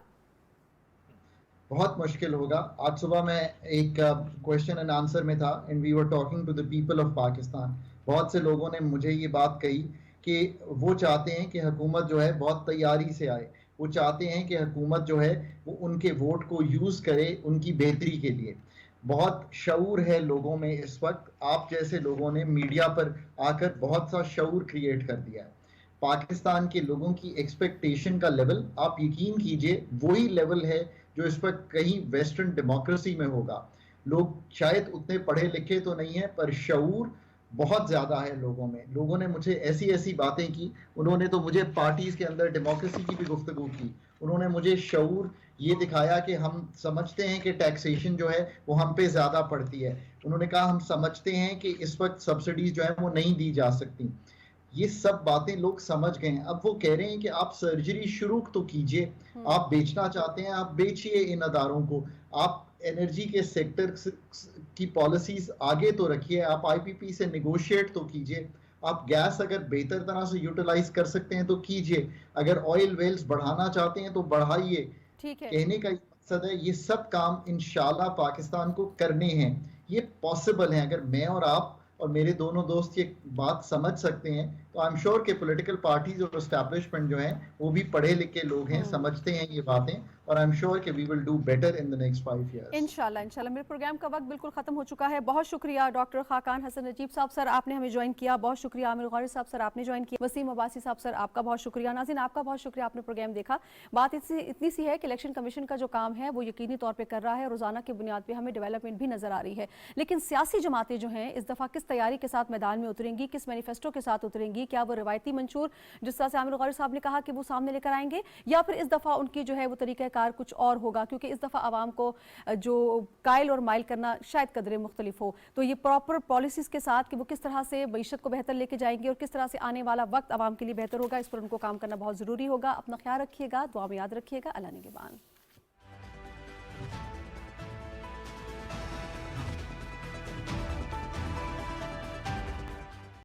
बहुत मुश्किल होगा। आज सुबह मैं एक क्वेश्चन एंड आंसर में था and we were talking to the people of Pakistan. बहुत से लोगों ने मुझे ये बात कही कि वो चाहते हैं कि हुकूमत जो है बहुत तैयारी से आए, वो चाहते हैं कि हुकूमत जो है वो उनके वोट को यूज़ करे उनकी बेहतरी के लिए। बहुत शऊर है लोगों में इस वक्त। आप जैसे लोगों ने मीडिया पर आकर बहुत सा शऊर क्रिएट कर दिया है। पाकिस्तान के लोगों की एक्सपेक्टेशन का लेवल आप यकीन कीजिए वही लेवल है जो इस वक्त कहीं वेस्टर्न डेमोक्रेसी में होगा। लोग शायद उतने पढ़े लिखे तो नहीं है पर शऊर बहुत ज्यादा है लोगों में। लोगों ने मुझे ऐसी ऐसी बातें की, उन्होंने तो मुझे पार्टीज के अंदर डेमोक्रेसी की भी गुफ्तगू की। उन्होंने मुझे शऊर ये दिखाया कि हम समझते हैं कि टैक्सेशन जो है वो हम पे ज्यादा पड़ती है। उन्होंने कहा हम समझते हैं कि इस वक्त सब्सिडीज जो है वो नहीं दी जा सकती। ये सब बातें लोग समझ गए हैं। अब वो कह रहे हैं कि आप सर्जरी शुरू तो कीजिए, आप बेचना चाहते हैं आप बेचिए इन अदारों को, आप एनर्जी के सेक्टर की पॉलिसीज आगे तो रखिए, आप IPP से नेगोशिएट तो कीजिए, आप गैस अगर बेहतर तरह से यूटिलाइज कर सकते हैं तो कीजिए, अगर ऑयल वेल्स बढ़ाना चाहते हैं तो बढ़ाइए। ठीक है। कहने का मकसद है ये सब काम इंशाल्लाह पाकिस्तान को करने हैं, ये पॉसिबल है। अगर मैं और आप और मेरे दोनों दोस्त ये बात समझ सकते हैं तो आई एम श्योर कि पॉलिटिकल पार्टीज और एस्टैब्लिशमेंट जो हैं वो भी पढ़े लिखे लोग हैं, समझते हैं ये बातें, और आई एम श्योर कि we will do better in the next 5 years. इंशाल्लाह इंशाल्लाह। मेरे प्रोग्राम का वक्त बिल्कुल खत्म हो चुका है। बहुत शुक्रिया डॉक्टर खाकान हसन नजीब साहब सर, आपने हमें ज्वाइन किया। बहुत शुक्रिया आमिर गौरी साहब सर, आपने ज्वाइन किया। वसीम अब्बासी साहब सर, आपका बहुत शुक्रिया। नाज़रीन, आपका बहुत शुक्रिया, आपने प्रोग्राम देखा। बात इतनी सी है कि इलेक्शन कमीशन का जो काम है वो यकीनी तौर पर कर रहा है, रोजाना की बुनियाद पर हमें डेवलपमेंट भी नजर आ रही है, लेकिन सियासी जमातें जो हैं इस दफा किस तैयारी के साथ मैदान में उतरेंगी, किस मैनिफेस्टो के साथ उतरेंगी? क्या वो रिवायती मंशूर जिस तरह से आमिर गौरी साहब ने कहा कि वो सामने लेकर आएंगे, या फिर इस दफा उनकी जो है वो तरीकाकार कुछ और होगा? क्योंकि इस दफा आवाम को जो कायल और माइल करना शायद कदरे मुख्तलिफ हो, तो ये प्रॉपर पॉलिसीज के साथ कि वो किस तरह से मईशत को बेहतर लेके जाएंगे और किस तरह से आने वाला वक्त आवाम के लिए बेहतर होगा, इस पर उनको काम करना बहुत जरूरी होगा। अपना ख्याल रखिएगा, दुआ में याद रखिएगा। अल्लाह निगहबान।